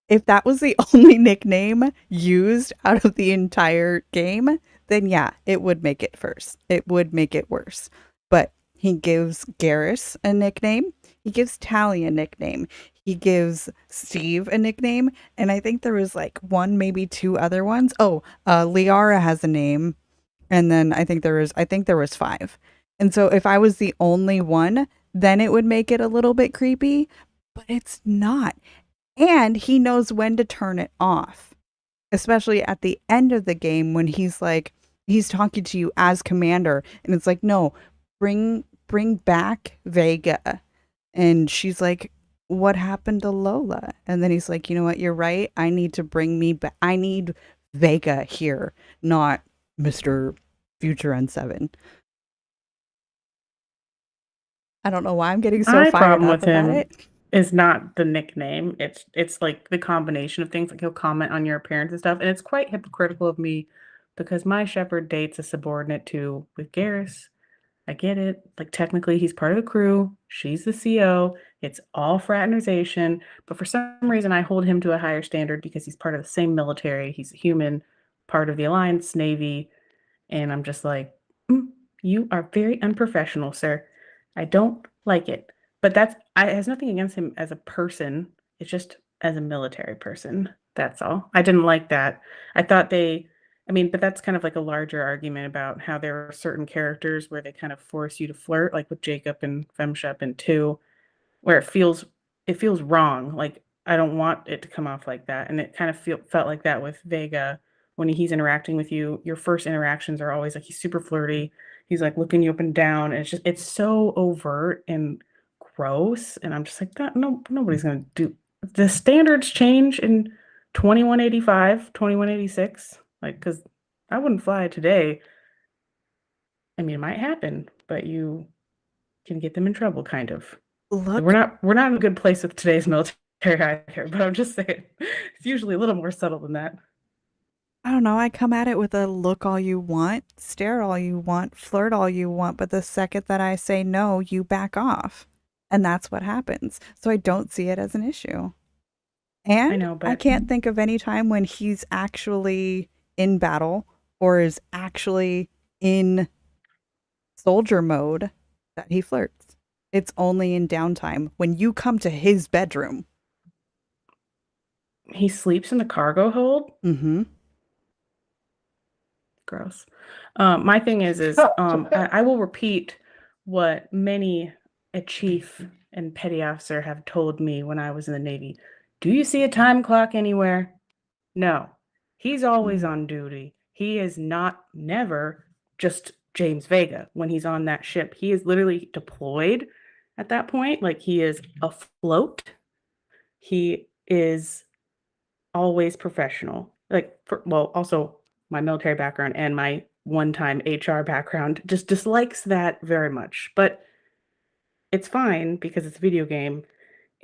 If that was the only nickname used out of the entire game, then yeah, it would make it first. It would make it worse. But he gives Garrus a nickname. He gives Tally a nickname. He gives Steve a nickname. And I think there was like one, maybe 2 other ones. Oh, Liara has a name. And then I think there was 5. And so if I was the only one, then it would make it a little bit creepy. But it's not. And he knows when to turn it off. especially at the end of the game when he's talking to you as commander, and it's like, no, bring back Vega. And she's like, what happened to Lola? And then he's like, you know what, you're right, I need to bring me back. I need Vega here, not Mr. Future N7. I don't know why I'm getting so My fired problem up with about him it. is not the nickname. It's like the combination of things. Like he'll comment on your appearance and stuff, and it's quite hypocritical of me because my shepherd dates a subordinate to with Garrus. I get it. Like technically he's part of the crew. She's the CO. It's all fraternization. But for some reason I hold him to a higher standard because he's part of the same military. He's a human, part of the Alliance Navy. And I'm just like, you are very unprofessional, sir. I don't like it. But it has nothing against him as a person. It's just as a military person. That's all. I didn't like that. I thought but that's kind of like a larger argument about how there are certain characters where they kind of force you to flirt, like with Jacob and Femshep and 2, where it feels wrong. Like I don't want it to come off like that. And it kind of felt like that with Vega when he's interacting with you. Your first interactions are always like he's super flirty. He's like looking you up and down. And it's so overt and gross. And I'm just like, that no, nobody's gonna do the standards change in 2185, 2186. Like, because I wouldn't fly today. I mean, it might happen, but you can get them in trouble, kind of. Look, We're not in a good place with today's military either, but I'm just saying it's usually a little more subtle than that. I don't know, I come at it with a look all you want, stare all you want, flirt all you want, but the second that I say no, you back off. And that's what happens. So I don't see it as an issue. I And know, I but can't think of any time when he's actually in battle or is actually in soldier mode that he flirts. It's only in downtime when you come to his bedroom. he sleeps in the cargo hold. Mm-hmm. Gross. My thing is I will repeat what many a chief and petty officer have told me when I was in the Navy. Do you see a time clock anywhere? No. He's always on duty. He is never just James Vega when he's on that ship. He is literally deployed at that point. Like he is afloat. He is always professional. Also my military background and my one-time HR background just dislikes that very much. But it's fine because it's a video game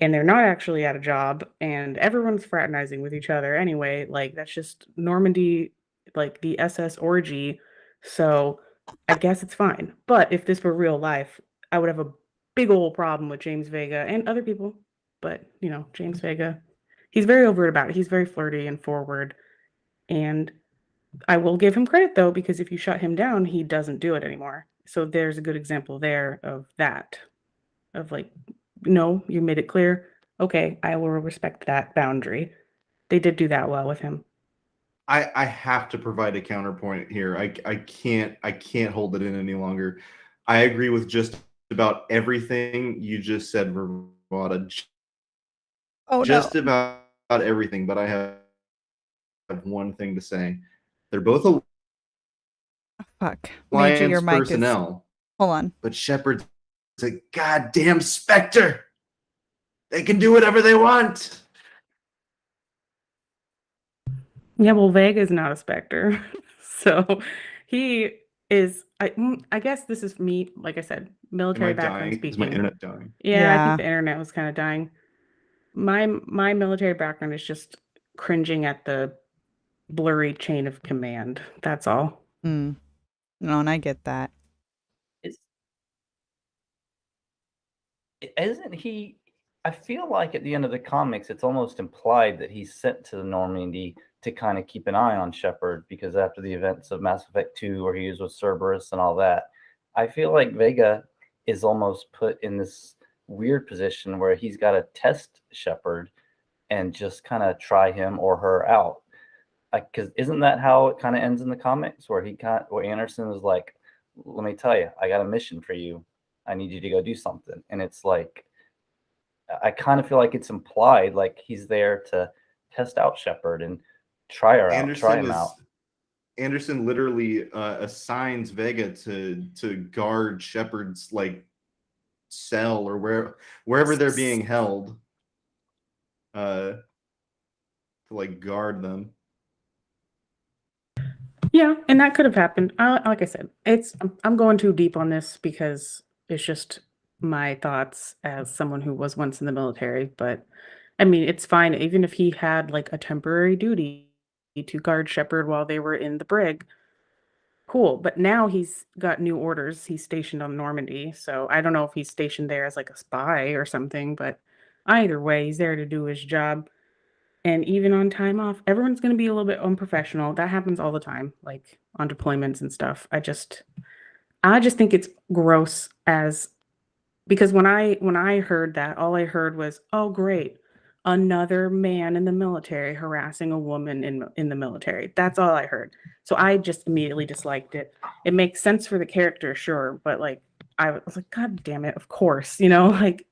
and they're not actually at a job and everyone's fraternizing with each other anyway. Like that's just Normandy, like the SS orgy. So I guess it's fine. But if this were real life, I would have a big old problem with James Vega and other people. But James Vega, he's very overt about it. He's very flirty and forward. And I will give him credit though, because if you shut him down, he doesn't do it anymore. So there's a good example there of that, of like, no, you made it clear. Okay, I will respect that boundary. They did do that well with him. I have to provide a counterpoint here. I can't hold it in any longer. I agree with just about everything you just said, Vervada. Oh, Just no. about everything, but I have one thing to say. They're both Fuck. Major, your Alliance mic is... personnel, Hold on. but Shepard's a goddamn specter. They can do whatever they want. Yeah, well, Vega's not a specter. So he is, I guess this is me, like I said, Am military I background dying? Is my speaking. internet dying? Yeah, I Yeah. think the internet was kind of dying. My military background is just cringing at the blurry chain of command. That's all. No, and I get that. Isn't he? I feel like at the end of the comics, it's almost implied that he's sent to Normandy to kind of keep an eye on Shepard because after the events of Mass Effect 2, where he was with Cerberus and all that, I feel like Vega is almost put in this weird position where he's got to test Shepard and just kind of try him or her out. Because isn't that how it kind of ends in the comics, where where Anderson is like, "Let me tell you, I got a mission for you. I need you to go do something," and it's like, I kind of feel like it's implied like he's there to test out Shepard, and Try her out. Anderson Try him out. Anderson literally assigns Vega to guard Shepard's like cell or wherever they're being held, to like guard them. Yeah, and that could have happened. Like I said, I'm going too deep on this because it's just my thoughts as someone who was once in the military. But I mean, it's fine even if he had like a temporary duty to guard Shepard while they were in the brig. Cool, but now he's got new orders. He's stationed on Normandy, so I don't know if he's stationed there as like a spy or something. But either way, he's there to do his job. And even on time off, everyone's going to be a little bit unprofessional. That happens all the time, like on deployments and stuff. I just think it's gross as because when I heard that, all I heard was, "Oh, great, another man in the military harassing a woman in the military." That's all I heard. So I just immediately disliked it. It makes sense for the character, sure, but like I was like, "God damn it, of course," like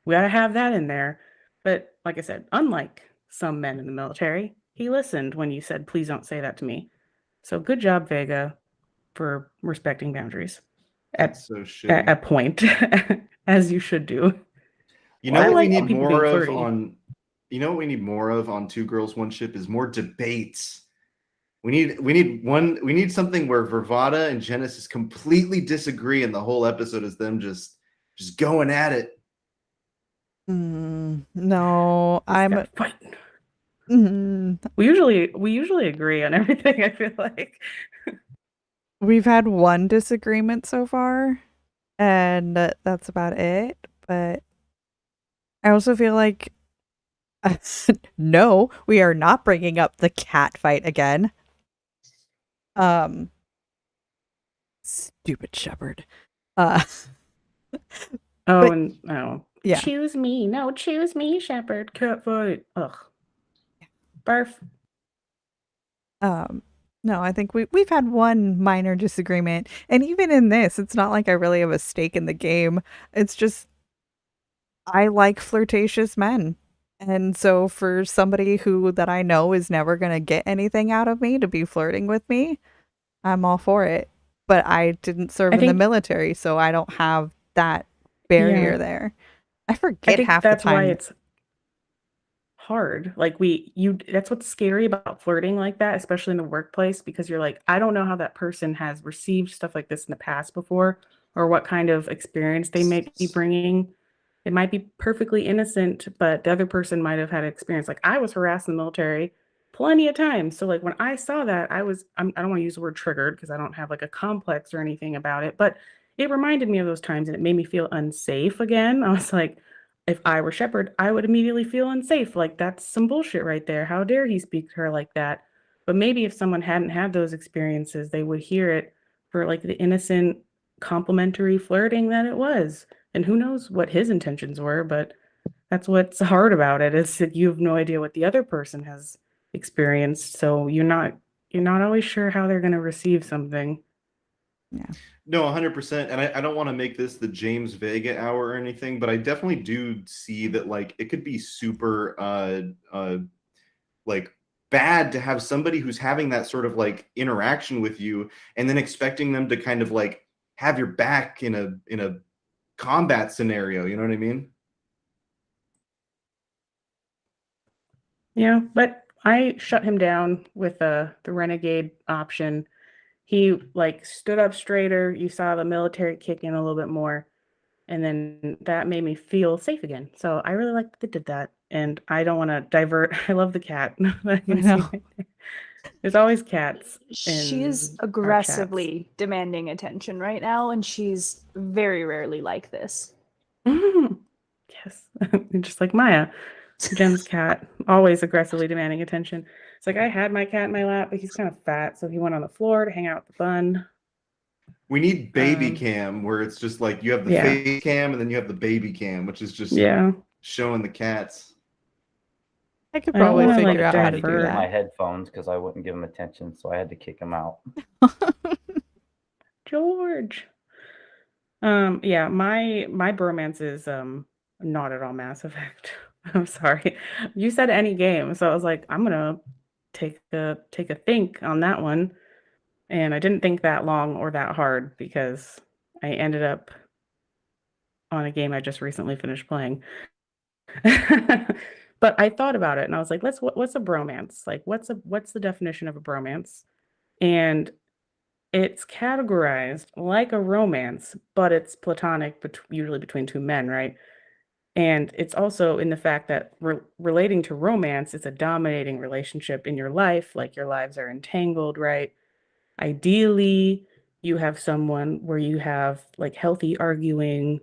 we gotta have that in there. But like I said, unlike some men in the military, he listened when you said, "Please don't say that to me." So good job, Vega, for respecting boundaries That's at so at shitty. a point, as you should do. You Well, know I what we like need people more being of flirty. on you know what we need more of on Two Girls One Ship is more debates. We need something where Vervada and Genesis completely disagree and the whole episode is them just going at it. No, Just I'm. gotta fight. Mm, We usually agree on everything, I feel like. we've had one disagreement so far, and that's about it. But I also feel like no, we are not bringing up the cat fight again. Stupid Shepherd. Uh, Oh, but and oh. yeah. Choose me. No, choose me, Shepard. Cat fight. Ugh. Barf. No, I think we've had one minor disagreement, and even in this, it's not like I really have a stake in the game. It's just I like flirtatious men. And so for somebody who that I know is never going to get anything out of me to be flirting with me, I'm all for it. But I didn't serve I in the think, military, so I don't have that yeah, barrier there. I I forget think half the that's why time. it's hard. Like that's what's scary about flirting like that, especially in the workplace, because you're like, I don't know how that person has received stuff like this in the past before, or what kind of experience they may be bringing. It might be perfectly innocent, but the other person might have had experience. Like I was harassed in the military plenty of times. So like when I saw that, I don't want to use the word triggered because I don't have like a complex or anything about it, but it reminded me of those times and it made me feel unsafe again. I was like, if I were Shepard, I would immediately feel unsafe. Like that's some bullshit right there. How dare he speak to her like that? But maybe if someone hadn't had those experiences, they would hear it for like the innocent complimentary flirting that it was. And who knows what his intentions were, but that's what's hard about it is that you have no idea what the other person has experienced. So you're not always sure how they're going to receive something. Yeah. No, 100%. And I don't want to make this the James Vega hour or anything, but I definitely do see that like it could be super like bad to have somebody who's having that sort of like interaction with you and then expecting them to kind of like have your back in a combat scenario, you know what I mean? Yeah, but I shut him down with the renegade option. He like stood up straighter. You saw the military kick in a little bit more, and then that made me feel safe again. So I really like that they did that. And I don't want to divert. I love the cat. I I can see know. right there. There's always cats She's in our chats. aggressively demanding attention right now, and she's very rarely like this. Yes, just like Maya, Jem's cat, always aggressively demanding attention. It's like I had my cat in my lap, but he's kind of fat, so he went on the floor to hang out with the bun. We need baby Um, cam where it's just like you have the yeah, face cam and then you have the baby cam, which is just yeah. showing the cats. I could I don't probably want to figure like out how Trying to to do use divert. my that. headphones because I wouldn't give him attention, so I had to kick him out. George. Yeah, my bromance is not at all Mass Effect. I'm sorry. You said any game, so I was like, I'm gonna take a think on that one. And I didn't think that long or that hard because I ended up on a game I just recently finished playing. But I thought about it and I was like, what's a bromance? Like what's the definition of a bromance? And it's categorized like a romance, but it's platonic, usually between two men, right? And it's also in the fact that relating to romance, it's a dominating relationship in your life, like your lives are entangled, right? Ideally, you have someone where you have like healthy arguing,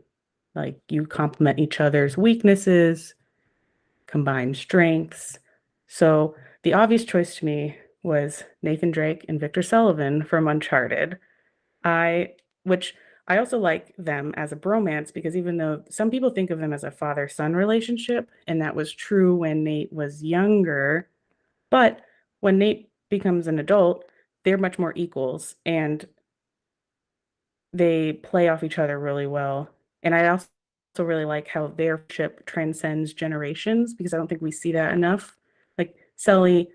like you complement each other's weaknesses, combine strengths. So the obvious choice to me was Nathan Drake and Victor Sullivan from Uncharted. I, which I also like them as a bromance because even though some people think of them as a father-son relationship, and that was true when Nate was younger, but when Nate becomes an adult, they're much more equals and they play off each other really well. And I also really like how their ship transcends generations because I don't think we see that enough. Like Sully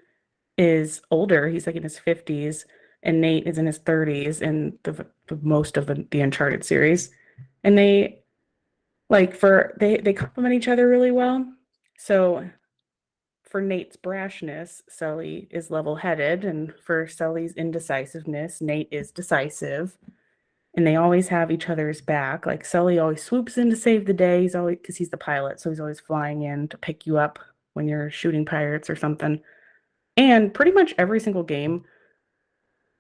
is older, he's like in his 50s, and Nate is in his 30s in the most of the Uncharted series. And they like for they complement each other really well. So for Nate's brashness, Sully is level-headed, and for Sully's indecisiveness, Nate is decisive. And they always have each other's back. Like Sully always swoops in to save the day. He's always because he's the pilot, so he's always flying in to pick you up when you're shooting pirates or something. And pretty much every single game,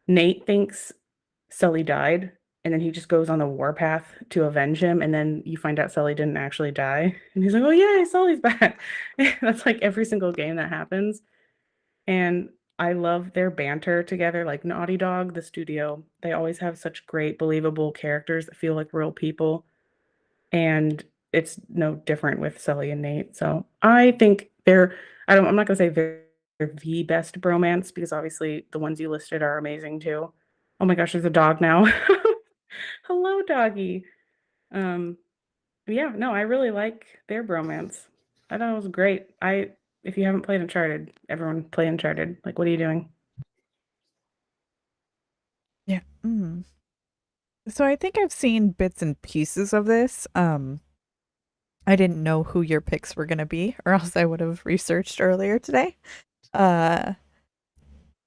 Nate thinks Sully died, and then he just goes on the warpath to avenge him. And then you find out Sully didn't actually die, and he's like, "Oh yeah, Sully's back." That's like every single game that happens. And I love their banter together. Like Naughty Dog, the studio, they always have such great, believable characters that feel like real people. And it's no different with Sully and Nate. So I think I'm not gonna say they're the best bromance because obviously the ones you listed are amazing too. Oh my gosh, there's a dog now. Hello, doggy. Um, yeah, no, I really like their bromance. I thought it was great. If you haven't played Uncharted, everyone play Uncharted. Like, what are you doing? Yeah. So I think I've seen bits and pieces of this. I didn't know who your picks were going to be, or else I would have researched earlier today. Uh,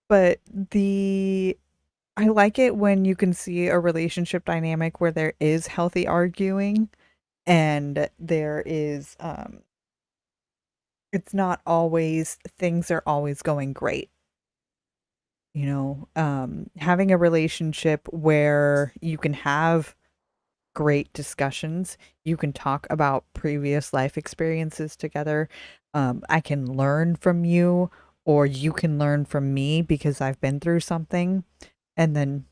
but I like it when you can see a relationship dynamic where there is healthy arguing and there is it's not always things are always going great. Having a relationship where you can have great discussions. You can talk about previous life experiences together. I can learn from you, or you can learn from me because I've been through something. And then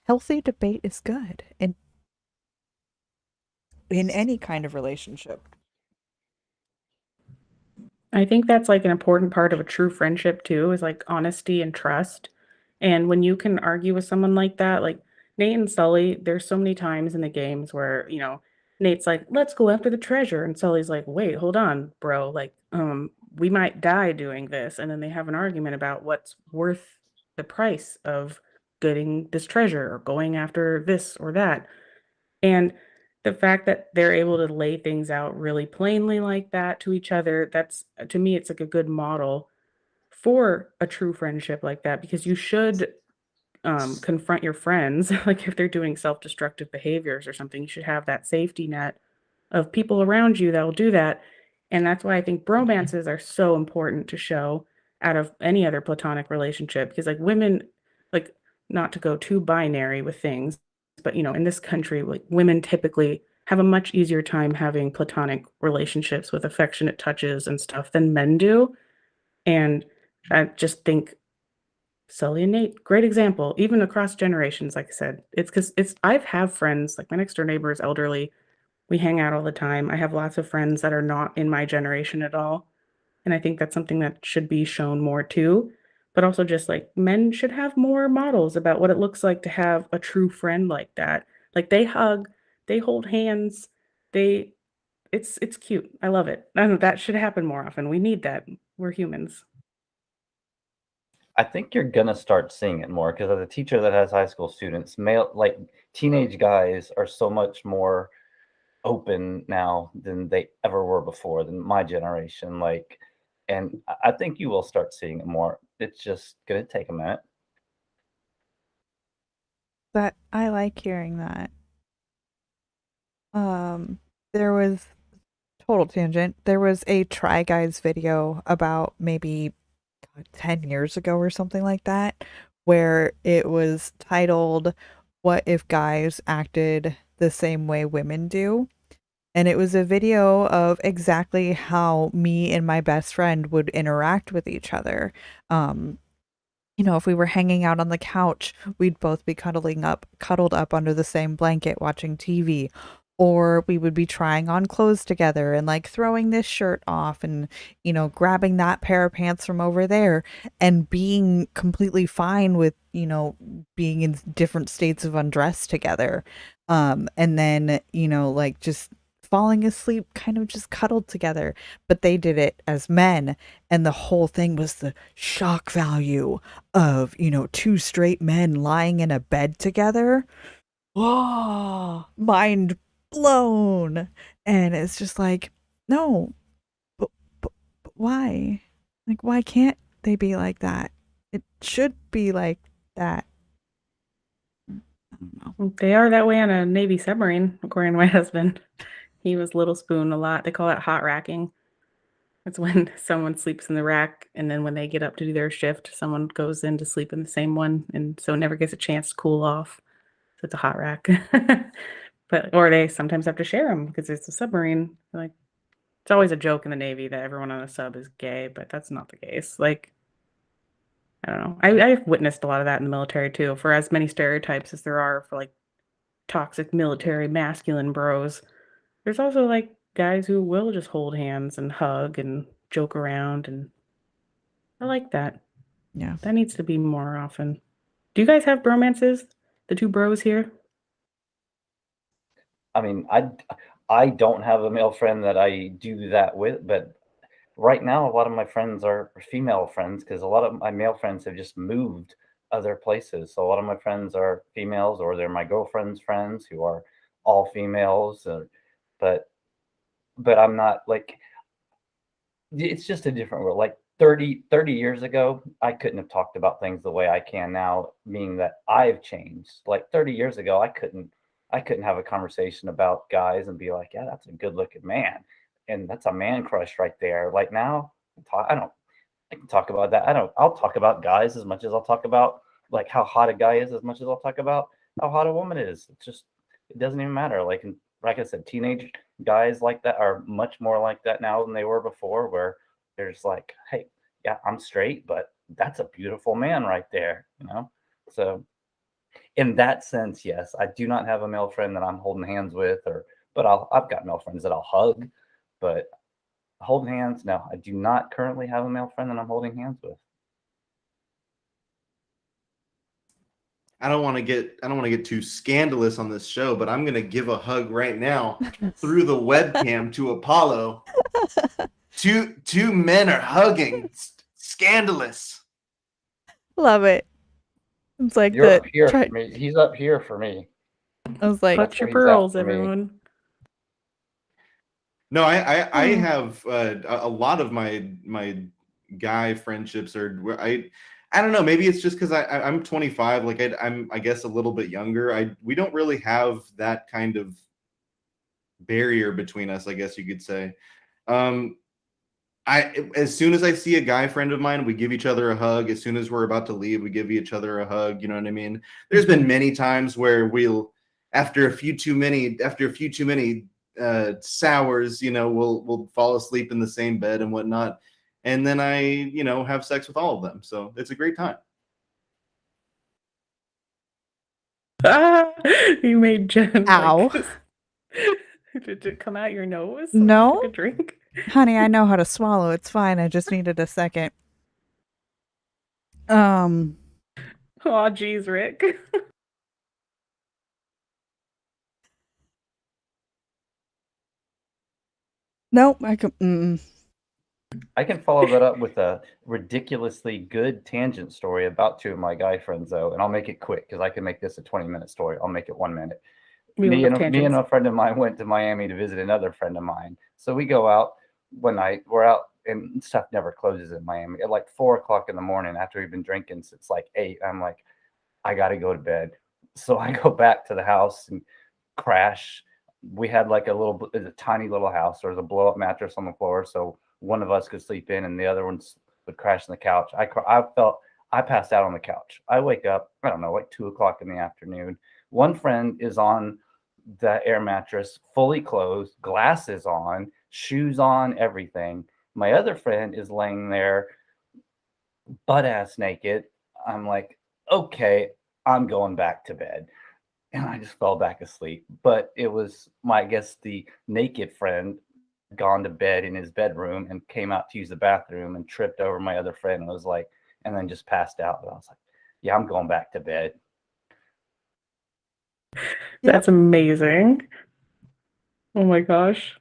healthy debate is good in any kind of relationship. I think that's like an important part of a true friendship too, is like honesty and trust. And when you can argue with someone like that, like Nate and Sully, there's so many times in the games where, Nate's like, let's go after the treasure. And Sully's like, wait, hold on, bro. Like, we might die doing this. And then they have an argument about what's worth the price of getting this treasure or going after this or that. And the fact that they're able to lay things out really plainly like that to each other, that's to me, it's like a good model for a true friendship like that because you should confront your friends. Like if they're doing self-destructive behaviors or something, you should have that safety net of people around you that will do that. And that's why I think bromances are so important to show out of any other platonic relationship because like women, like not to go too binary with things, but in this country, like women typically have a much easier time having platonic relationships with affectionate touches and stuff than men do. And I just think Sully and Nate, great example, even across generations, like I said. It's because I've have friends, like my next door neighbor is elderly. We hang out all the time. I have lots of friends that are not in my generation at all. And I think that's something that should be shown more too. But also just like men should have more models about what it looks like to have a true friend like that. Like they hug, they hold hands, they it's cute. I love it. I know that should happen more often. We need that. We're humans. I think you're gonna start seeing it more because as a teacher that has high school students, male like teenage guys are so much more open now than they ever were before than my generation. Like, and I think you will start seeing it more. It's just gonna take a minute. But I like hearing that. There was total tangent. There was a Try Guys video about maybe 10 years ago or something like that, where it was titled, "What if guys acted the same way women do?" And it was a video of exactly how me and my best friend would interact with each other. Um, if we were hanging out on the couch, we'd both be cuddled up under the same blanket watching TV. Or we would be trying on clothes together and like throwing this shirt off and, grabbing that pair of pants from over there and being completely fine with, being in different states of undress together. And then, like just falling asleep, kind of just cuddled together. But they did it as men. And the whole thing was the shock value of, two straight men lying in a bed together. Oh, mind blown. And it's just like, no, but why? Like, why can't they be like that? It should be like that. I don't know. They are that way on a Navy submarine, according to my husband. He was Little Spoon a lot. They call that hot racking. It's when someone sleeps in the rack, and then when they get up to do their shift, someone goes in to sleep in the same one, and so it never gets a chance to cool off. So it's a hot rack. Or they sometimes have to share them because it's a submarine. Like, it's always a joke in the Navy that everyone on a sub is gay, but that's not the case. Like, I don't know. I've witnessed a lot of that in the military too. For as many stereotypes as there are for like toxic military masculine bros, there's also like guys who will just hold hands and hug and joke around, and I like that. Yeah. That needs to be more often. Do you guys have bromances? The two bros here? I mean, I don't have a male friend that I do that with, but right now a lot of my friends are female friends because a lot of my male friends have just moved other places. So a lot of my friends are females, or they're my girlfriend's friends who are all females. But but I'm not like it's just a different world. Like 30 years ago, I couldn't have talked about things the way I can now, meaning that I've changed. Like 30 years ago, I couldn't have a conversation about guys and be like, yeah, that's a good looking man. And that's a man crush right there. Like now, I can talk about that. I'll talk about guys as much as I'll talk about like how hot a guy is, as much as I'll talk about how hot a woman is. It doesn't even matter. Like I said, teenage guys like that are much more like that now than they were before, where they're just like, hey, yeah, I'm straight, but that's a beautiful man right there. So in that sense, yes, I do not have a male friend that I'm holding hands with, but I've got male friends that I'll hug, but holding hands, no, I do not currently have a male friend that I'm holding hands with. I don't want to get too scandalous on this show, but I'm going to give a hug right now through the webcam to Apollo. Two men are hugging. Scandalous. Love it. It's like You're the up here try. for me. He's up here for me. I was like, Clutch your where he's at pearls, for me. everyone. No, I have a lot of my guy friendships are where I don't know, maybe it's just because I'm 25, like I'm I guess a little bit younger. We don't really have that kind of barrier between us, I guess you could say. Um, as soon as I see a guy friend of mine, we give each other a hug. As soon as we're about to leave, we give each other a hug. You know what I mean? There's been many times where after a few too many sours, we'll fall asleep in the same bed and whatnot, and then I have sex with all of them. So it's a great time. You made Jen Ow. Did it come out your nose? No. Took a drink. Honey, I know how to swallow. It's fine. I just needed a second. Oh, geez, Rick. Nope. I could. I can follow that up with a ridiculously good tangent story about two of my guy friends, though, and I'll make it quick because I can make this a 20-minute story. I'll make it 1 minute. We Me love and tangents. a friend of mine went to Miami to visit another friend of mine. So we go out one night. We're out, and stuff never closes in Miami at like 4 o'clock in the morning after we've been drinking since like 8. I'm like, I got to go to bed. So I go back to the house and crash. We had like a tiny little house. There was a blow up mattress on the floor, so one of us could sleep in, and the other ones would crash on the couch. I passed out on the couch. I wake up, I don't know, like 2 o'clock in the afternoon. One friend is on the air mattress, fully clothed, glasses on, shoes on, everything. My other friend is laying there, butt ass naked. I'm like, okay, I'm going back to bed. And I just fell back asleep. But it was I guess the naked friend gone to bed in his bedroom and came out to use the bathroom and tripped over my other friend and was like, and then just passed out. And I was like, yeah, I'm going back to bed. That's amazing. Oh my gosh.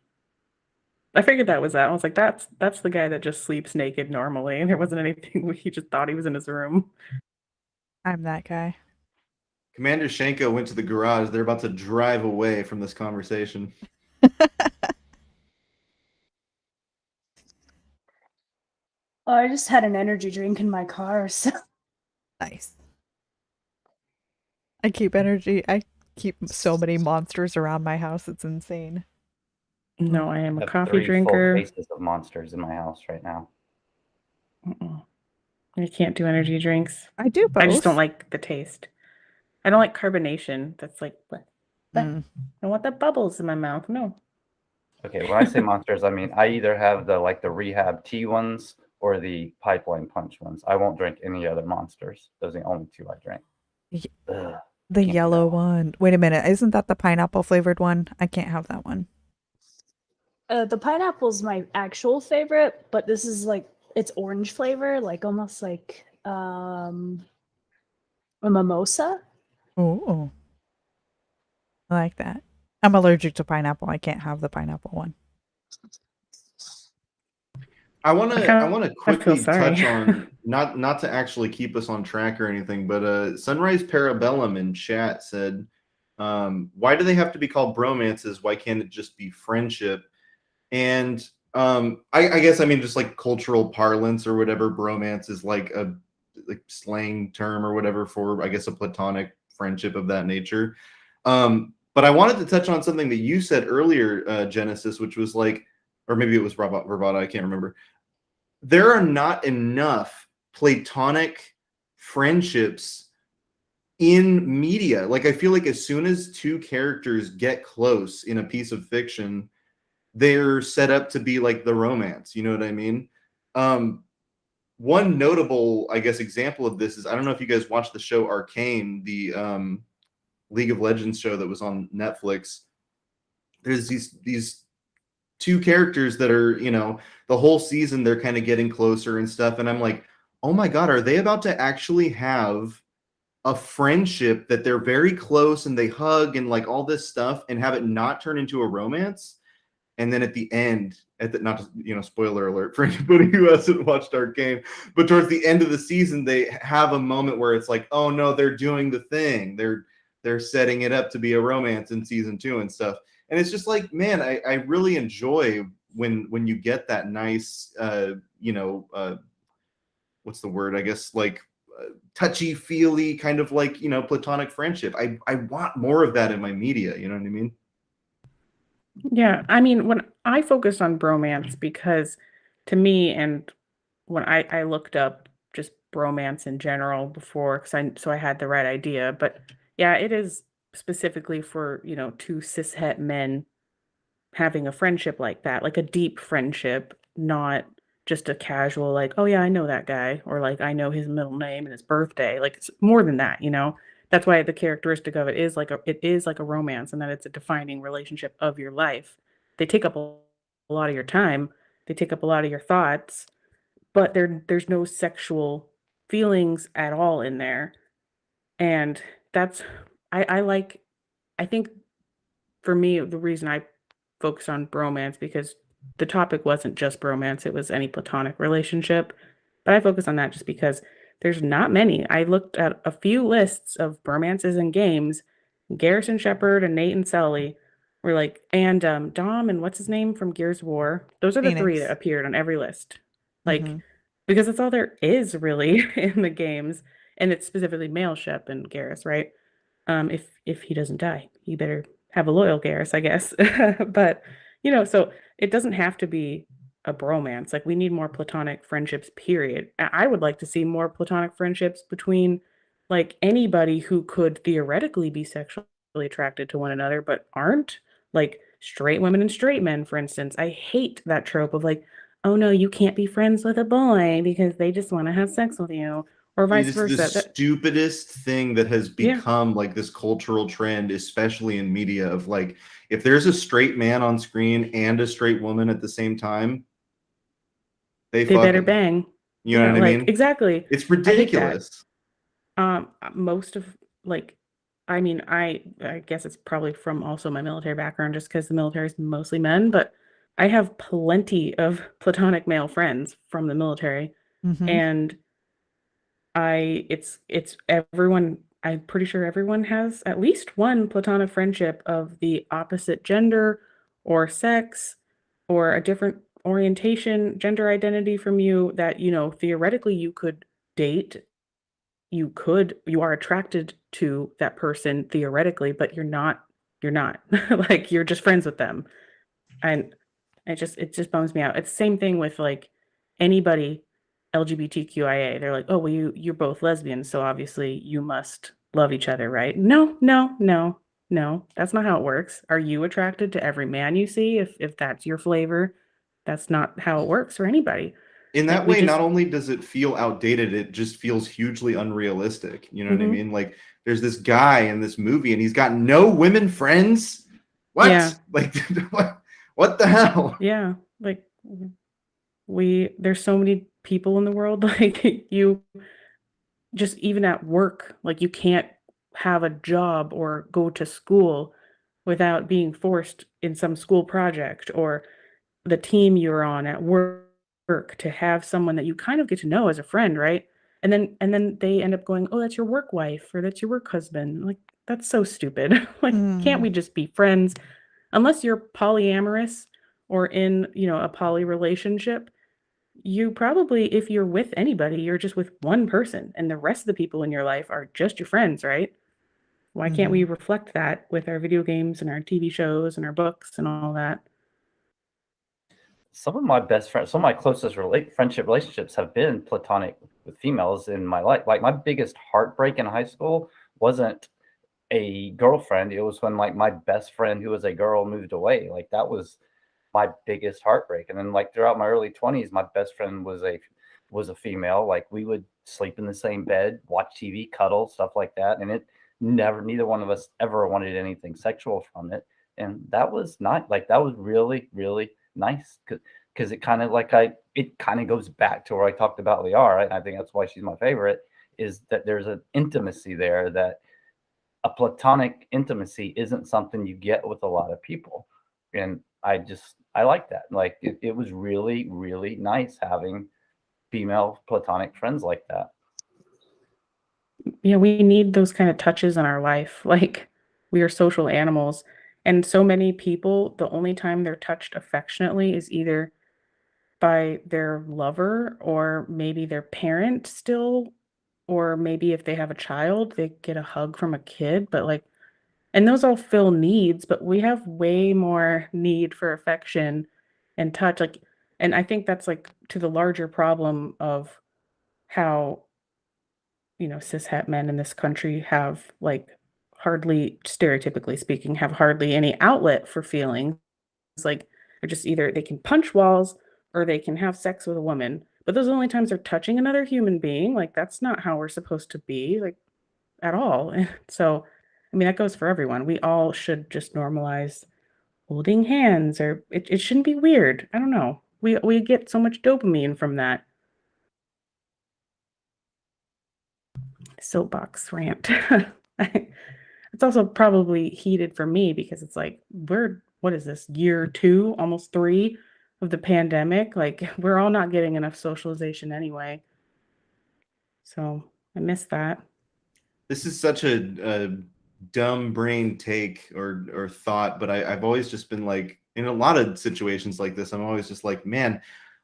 I figured that was that. I was like, that's the guy that just sleeps naked normally, and there wasn't anything. He just thought he was in his room. I'm that guy. Commander Shenko went to the garage. They're about to drive away from this conversation. Oh, I just had an energy drink in my car, so Nice. I keep so many monsters around my house. It's insane. No, I am I a have coffee 3 full drinker. cases of monsters in my house right now. I can't do energy drinks. I do both. I just don't like the taste. I don't like carbonation. That's like, Mm. I want the bubbles in my mouth. No. Okay, when I say monsters, I mean I either have the rehab tea ones or the pipeline punch ones. I won't drink any other monsters. Those are the only two I drink. Ugh, The can't do yellow that one. Wait a minute. Isn't that the pineapple flavored one? I can't have that one. the pineapple's my actual favorite, but this is like it's orange flavor, like almost like a mimosa. Oh, I like that. I'm allergic to pineapple. I can't have the pineapple one. I want I to feel quickly sorry. touch on not to actually keep us on track or anything, but Sunrise Parabellum in chat said, "Why do they have to be called bromances? Why can't it just be friendship?" And I guess I mean just like cultural parlance or whatever. Bromance is like a slang term or whatever for I guess a platonic friendship of that nature. But I wanted to touch on something that you said earlier, Genesis, which was like, or maybe it was Bravada, I can't remember. There are not enough platonic friendships in media. Like I feel like as soon as two characters get close in a piece of fiction, they're set up to be like the romance. You know what I mean? One notable, I guess, example of this is I don't know if you guys watched the show Arcane, the League of Legends show that was on Netflix. There's these two characters that are, the whole season they're kind of getting closer and stuff. And I'm like, oh my God, are they about to actually have a friendship that they're very close and they hug and like all this stuff and have it not turn into a romance? And then at the end, not to, spoiler alert for anybody who hasn't watched Arcane, but towards the end of the season, they have a moment where it's like, oh no, they're doing the thing. They're setting it up to be a romance in season 2 and stuff. And it's just like, man, I really enjoy when you get that nice, what's the word? I guess like touchy feely kind of like, platonic friendship. I want more of that in my media. You know what I mean? Yeah, I mean, when I focused on bromance, because to me, and when I looked up just bromance in general before, so I had the right idea. But yeah, it is specifically for, two cishet men having a friendship like that, like a deep friendship, not just a casual, like, oh yeah, I know that guy, or like I know his middle name and his birthday. Like it's more than that. That's why the characteristic of it is like a romance, and that it's a defining relationship of your life. They take up a lot of your time, they take up a lot of your thoughts, but there's no sexual feelings at all in there. And that's I like I think for me, the reason I focus on bromance because the topic wasn't just bromance, it was any platonic relationship. But I focus on that just because there's not many. I looked at a few lists of bromances in games. Garrison Shepard and Nate and Sully were like, and Dom and what's his name from Gears of War. Those are the three Phoenix. that appeared on every list. Like, Mhm. because that's all there is really in the games, and it's specifically male Shep and Garrus, right? If he doesn't die, you better have a loyal Garrus, I guess. But so it doesn't have to be a bromance. Like we need more platonic friendships, period. I would like to see more platonic friendships between like anybody who could theoretically be sexually attracted to one another but aren't. Like straight women and straight men, for instance. I hate that trope of like, oh no, you can't be friends with a boy because they just want to have sex with you, or vice It's the versa. stupidest thing that has Yeah. become like this cultural trend, especially in media, of like, if there's a straight man on screen and a straight woman at the same time, they better fucking, bang. you know Yeah, what I like mean? exactly. It's I hate that. ridiculous. Most of like, I mean, I guess it's probably from also my military background, just because the military is mostly men, but I have plenty of platonic male friends from the military, Mhm. and it's everyone. I'm pretty sure everyone has at least one platonic friendship of the opposite gender or sex or a different orientation, gender identity from you that, theoretically you could date. You are attracted to that person theoretically, but you're not. Like you're just friends with them. And it just bums me out. It's the same thing with like anybody LGBTQIA. They're like, oh well, you're both lesbians, so obviously you must love each other, right? No, no, no, no. That's not how it works. Are you attracted to every man you see? If that's your flavor, that's not how it works for anybody. In Like that we way, not just only does it feel outdated, it just feels hugely unrealistic. You know what I mhm. mean? Like, there's this guy in this movie and he's got no women friends. What? Yeah, Like, what the hell? yeah. Like there's so many people in the world, like you just even at work, like you can't have a job or go to school without being forced in some school project, or the team you're on at work to have someone that you kind of get to know as a friend, right? And then they end up going, "Oh, that's your work wife or that's your work husband." Like that's so stupid. Like can't Mm. we just be friends? Unless you're polyamorous or in, a poly relationship, you probably, if you're with anybody, you're just with one person, and the rest of the people in your life are just your friends, right? Why can't we Mhm. reflect that with our video games and our TV shows and our books and all that? Some of my best friends, some of my closest friendship relationships have been platonic with females in my life. Like my biggest heartbreak in high school wasn't a girlfriend. It was when like my best friend who was a girl moved away. Like that was my biggest heartbreak. And then like throughout my early 20s, my best friend was a female. Like we would sleep in the same bed, watch TV, cuddle, stuff like that. And it neither one of us ever wanted anything sexual from it. And that was not like that was really, really nice because it kind of goes back to where I talked about Liara. And I think that's why she's my favorite, is that there's an intimacy there that a platonic intimacy isn't something you get with a lot of people. And I like that. Like it was really, really nice having female platonic friends like that. Yeah, we need those kind of touches in our life. Like we are social animals, and so many people, the only time they're touched affectionately is either by their lover or maybe their parent still, or maybe if they have a child, they get a hug from a kid, but like, and those all fill needs, but we have way more need for affection and touch. Like, and I think that's like to the larger problem of how, cis het men in this country have like hardly, stereotypically speaking, have hardly any outlet for feelings. Like they're just either they can punch walls or they can have sex with a woman. But those are the only times they're touching another human being. Like that's not how we're supposed to be, like at all. And so, I mean, that goes for everyone. We all should just normalize holding hands, or it shouldn't be weird. I don't know. We get so much dopamine from that. Soapbox rant. It's also probably heated for me because it's like we're what is this, year 2, almost 3 of the pandemic. Like we're all not getting enough socialization anyway. So I miss that. This is such a dumb brain take or thought, but I've always just been like, in a lot of situations like this, I'm always just like, man,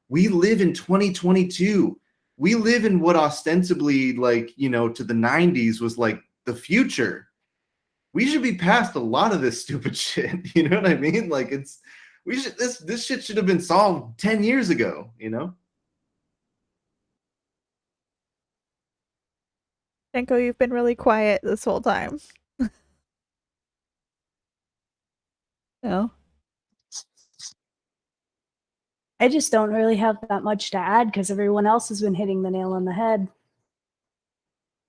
we live in 2022. We live in what ostensibly, like, you know, to the 90s was like the future. We should be past a lot of this stupid shit. You know what I mean? Like this shit should have been solved 10 years ago, you know? Shenko, you've been really quiet this whole time. No. I just don't really have that much to add because everyone else has been hitting the nail on the head.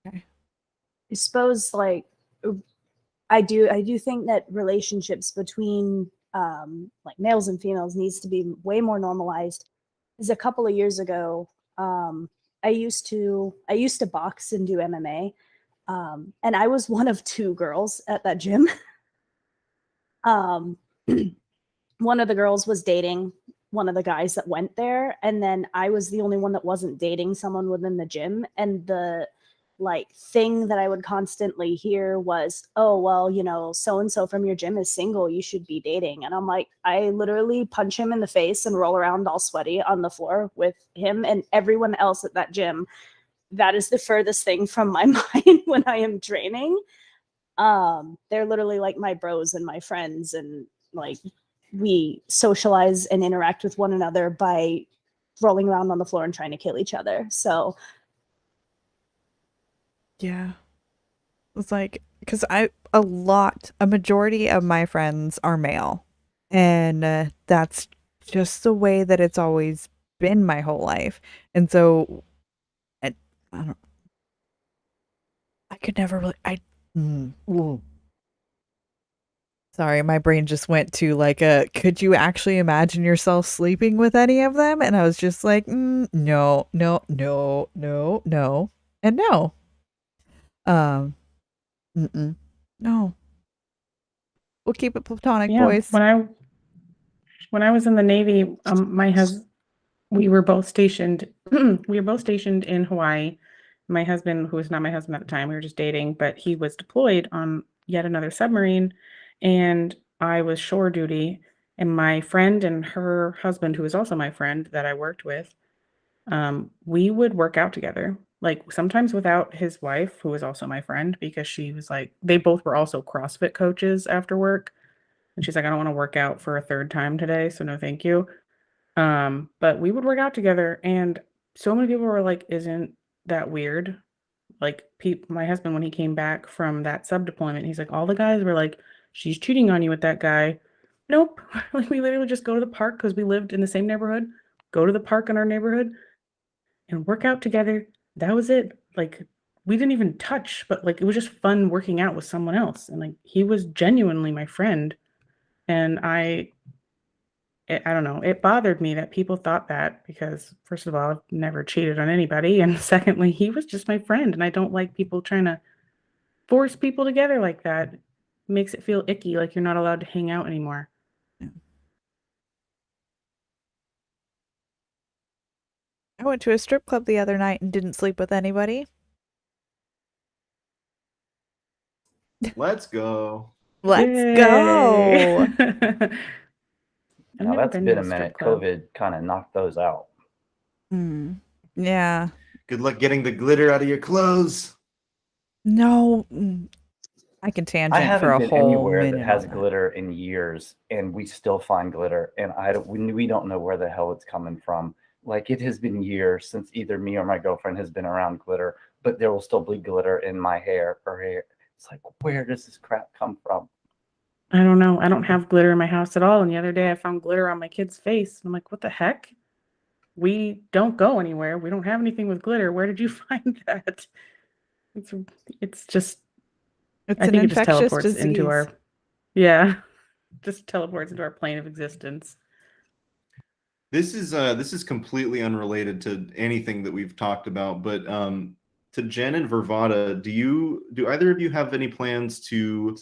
Okay. I suppose, like, I do think that relationships between like males and females needs to be way more normalized. Because a couple of years ago, I used to box and do MMA, and I was one of two girls at that gym. um, one of the girls was dating one of the guys that went there, and then I was the only one that wasn't dating someone within the gym. And the like thing that I would constantly hear was, "Oh, well, you know, so and so from your gym is single, you should be dating." And I'm like, I literally punch him in the face and roll around all sweaty on the floor with him and everyone else at that gym. That is the furthest thing from my mind when I am training. They're literally like my bros and my friends, and like we socialize and interact with one another by rolling around on the floor and trying to kill each other. So Yeah. It's like, because a majority of my friends are male. And that's just the way that it's always been my whole life. And so, I don't, I could never really, sorry, my brain just went to like could you actually imagine yourself sleeping with any of them? And I was just like, no, no, no, no, no, and no. No. We'll keep it platonic, Yeah, boys. when I was in the Navy, we were both stationed in Hawaii. My husband, who was not my husband at the time, we were just dating, but he was deployed on yet another submarine, and I was shore duty. And my friend and her husband, who was also my friend that I worked with, we would work out together. Like sometimes without his wife, who was also my friend, because she was like, they both were also CrossFit coaches after work. And she's like, I don't want to work out for a third time today, so no thank you. But we would work out together, and so many people were like, "Isn't that weird?" Like, my husband, when he came back from that sub deployment, he's like, all the guys were like, "She's cheating on you with that guy." Nope. Like, we literally just go to the park because we lived in the same neighborhood, go to the park in our neighborhood and work out together. That was it. Like, we didn't even touch, but like, it was just fun working out with someone else. And like, he was genuinely my friend. And I don't know. It bothered me that people thought that because, first of all, I've never cheated on anybody. And secondly, he was just my friend. And I don't like people trying to force people together like that. It makes it feel icky, like you're not allowed to hang out anymore. I went to a strip club the other night and didn't sleep with anybody. Let's go. Let's Yay. go. I've Now never that's been been to a a strip minute. club. COVID kind of knocked those out. Yeah. Good luck getting the glitter out of your clothes. No. I can I tangent for haven't a been whole anywhere that minute has on that. glitter in years, and we still find glitter, and we don't know where the hell it's coming from. Like it has been years since either me or my girlfriend has been around glitter, but there will still be glitter in my hair or hair. It's like, where does this crap come from? I don't know. I don't have glitter in my house at all. And the other day I found glitter on my kid's face. I'm like, what the heck? We don't go anywhere. We don't have anything with glitter. Where did you find that? It's just, It's I an think it just infectious teleports into disease. just teleports into our plane of existence. This is completely unrelated to anything that we've talked about, but to Jen and Vervada, do either of you have any plans to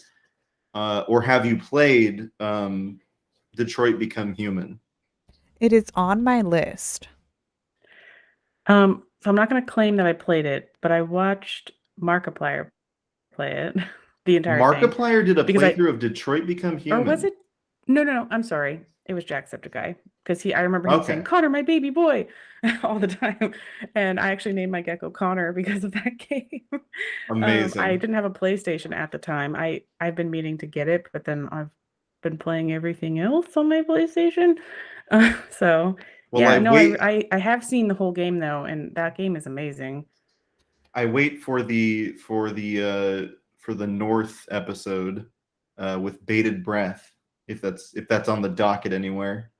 or have you played Detroit Become Human? It is on my list. So I'm not going to claim that I played it, but I watched Markiplier play it, the entire thing. Markiplier did a Because playthrough of Detroit Become Human. Or was it? No. I'm sorry. It was Jacksepticeye. Because I remember him saying, Okay. Connor, my baby boy, all the time. And I actually named my gecko Connor because of that game. Amazing. I didn't have a PlayStation at the time. I've been meaning to get it, but then I've been playing everything else on my PlayStation. So Well, yeah, I no, wait. I have seen the whole game though, and that game is amazing. I wait for the North episode with bated breath. If that's on the docket anywhere.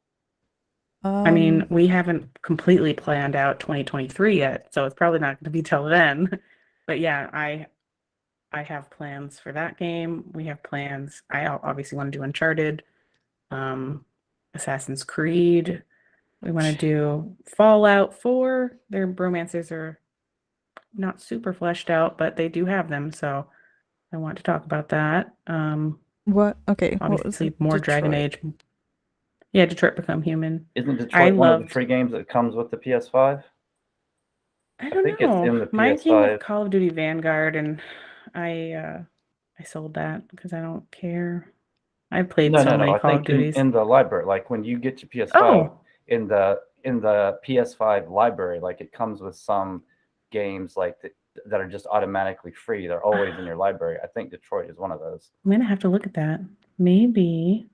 I mean, we haven't completely planned out 2023 yet, so it's probably not going to be till then. But yeah, I have plans for that game. We have plans. I obviously want to do Uncharted, Assassin's Creed. We want to do Fallout 4. Their bromances are not super fleshed out, but they do have them, so I want to talk about that. what? Okay, what was Obviously, it? more Dragon Detroit. Age. Yeah, Detroit Become Human. Isn't I Detroit one of the loved. free games that comes with the PS5? I don't think it's know. in the Mine came with PS5. Call of Duty Vanguard, and I sold that because I don't care. I played so many I Call of think Duties. in the library, like when you get your PS5 Oh, in the PS5 library, like it comes with some games like that are just automatically free. They're always in your library. I think Detroit is one of those. I'm gonna have to look at that. Maybe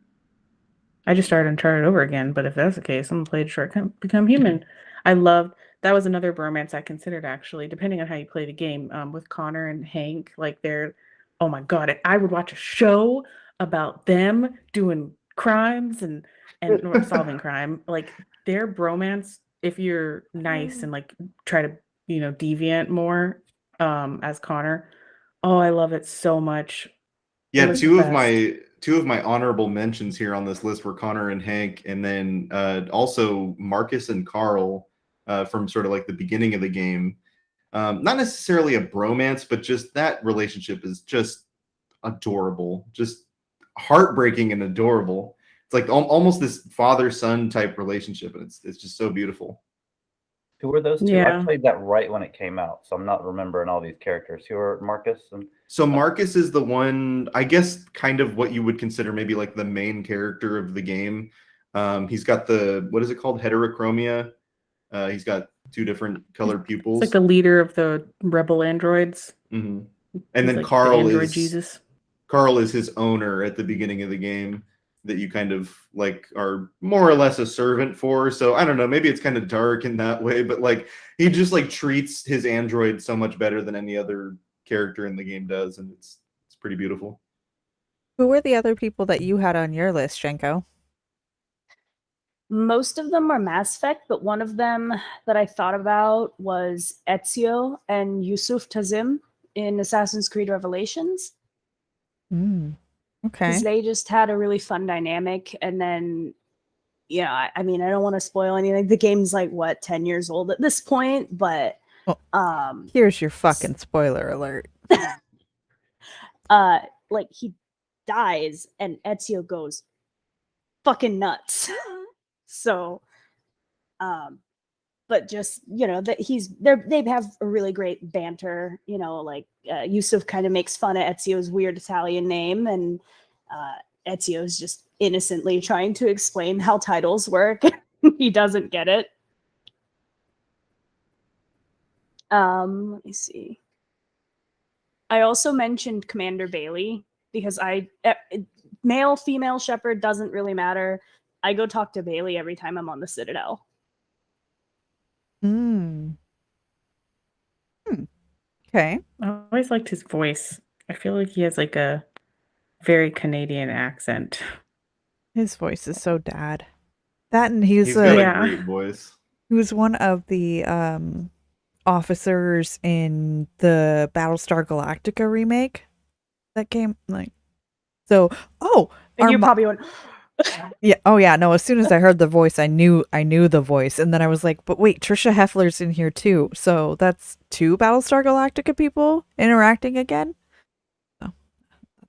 I just started Uncharted over again, but if that's the case, I'm gonna play Detroit Become Human. I loved that was another bromance I considered actually, depending on how you play the game. With Connor and Hank, like they're, oh my God, I would watch a show about them doing crimes and or solving crime. Like their bromance, if you're nice and like try to, deviant more, as Connor. Oh, I love it so much. It Yeah, was the best. two of my honorable mentions here on this list were Connor and Hank, and then also Marcus and Carl from sort of like the beginning of the game. Not necessarily a bromance, but just that relationship is just adorable, just heartbreaking and adorable. It's like almost this father-son type relationship, and it's just so beautiful. Who were those two? Yeah. I played that right when it came out, so I'm not remembering all these characters. Who are Marcus and So Marcus is the one, I guess, kind of what you would consider maybe like the main character of the game. He's got what is it called? Heterochromia. He's got two different colored pupils. It's like the leader of the rebel androids. Mm-hmm. And He's then like Carl the android is Jesus. Carl is his owner at the beginning of the game that you kind of like are more or less a servant for. So I don't know, maybe it's kind of dark in that way, but like he just like treats his android so much better than any other character in the game does, and it's pretty beautiful. Who were the other people that you had on your list, Shenko? Most of them are Mass Effect, but one of them that I thought about was Ezio and Yusuf Tazim in Assassin's Creed Revelations. Okay. Because they just had a really fun dynamic. And then, I mean, I don't want to spoil anything. The game's like, 10 years old at this point? But here's your fucking spoiler alert. like he dies and Ezio goes fucking nuts. So, but just, that they have a really great banter, like Yusuf kind of makes fun of Ezio's weird Italian name, and Ezio's just innocently trying to explain how titles work. He doesn't get it. Let me see. I also mentioned Commander Bailey because male, female shepherd doesn't really matter. I go talk to Bailey every time I'm on the Citadel. Okay. I always liked his voice. I feel like he has like a very Canadian accent. His voice is so dad. That, and he's got a great voice. He was one of the officers in the Battlestar Galactica remake that came like. So, and you probably went. Yeah. Oh yeah. No. As soon as I heard the voice, I knew the voice, and then I was like, "But wait, Trisha Heffler's in here too." So that's two Battlestar Galactica people interacting again. Oh,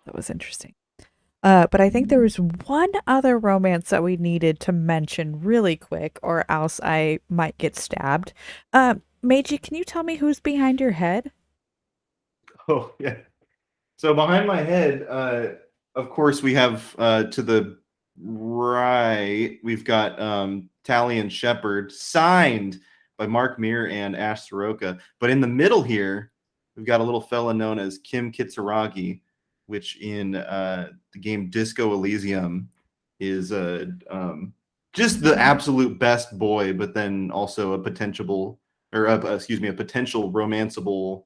that was interesting. But I think there was one other romance that we needed to mention really quick, or else I might get stabbed. Meiji, can you tell me who's behind your head? Oh yeah. So behind my head, of course, we have to the right, we've got Tally and Shepherd, signed by Mark Meir and Ash Soroka. But in the middle here, we've got a little fella known as Kim Kitsuragi, which in the game Disco Elysium is just the absolute best boy, but then also a potential, or excuse me, a potential romanceable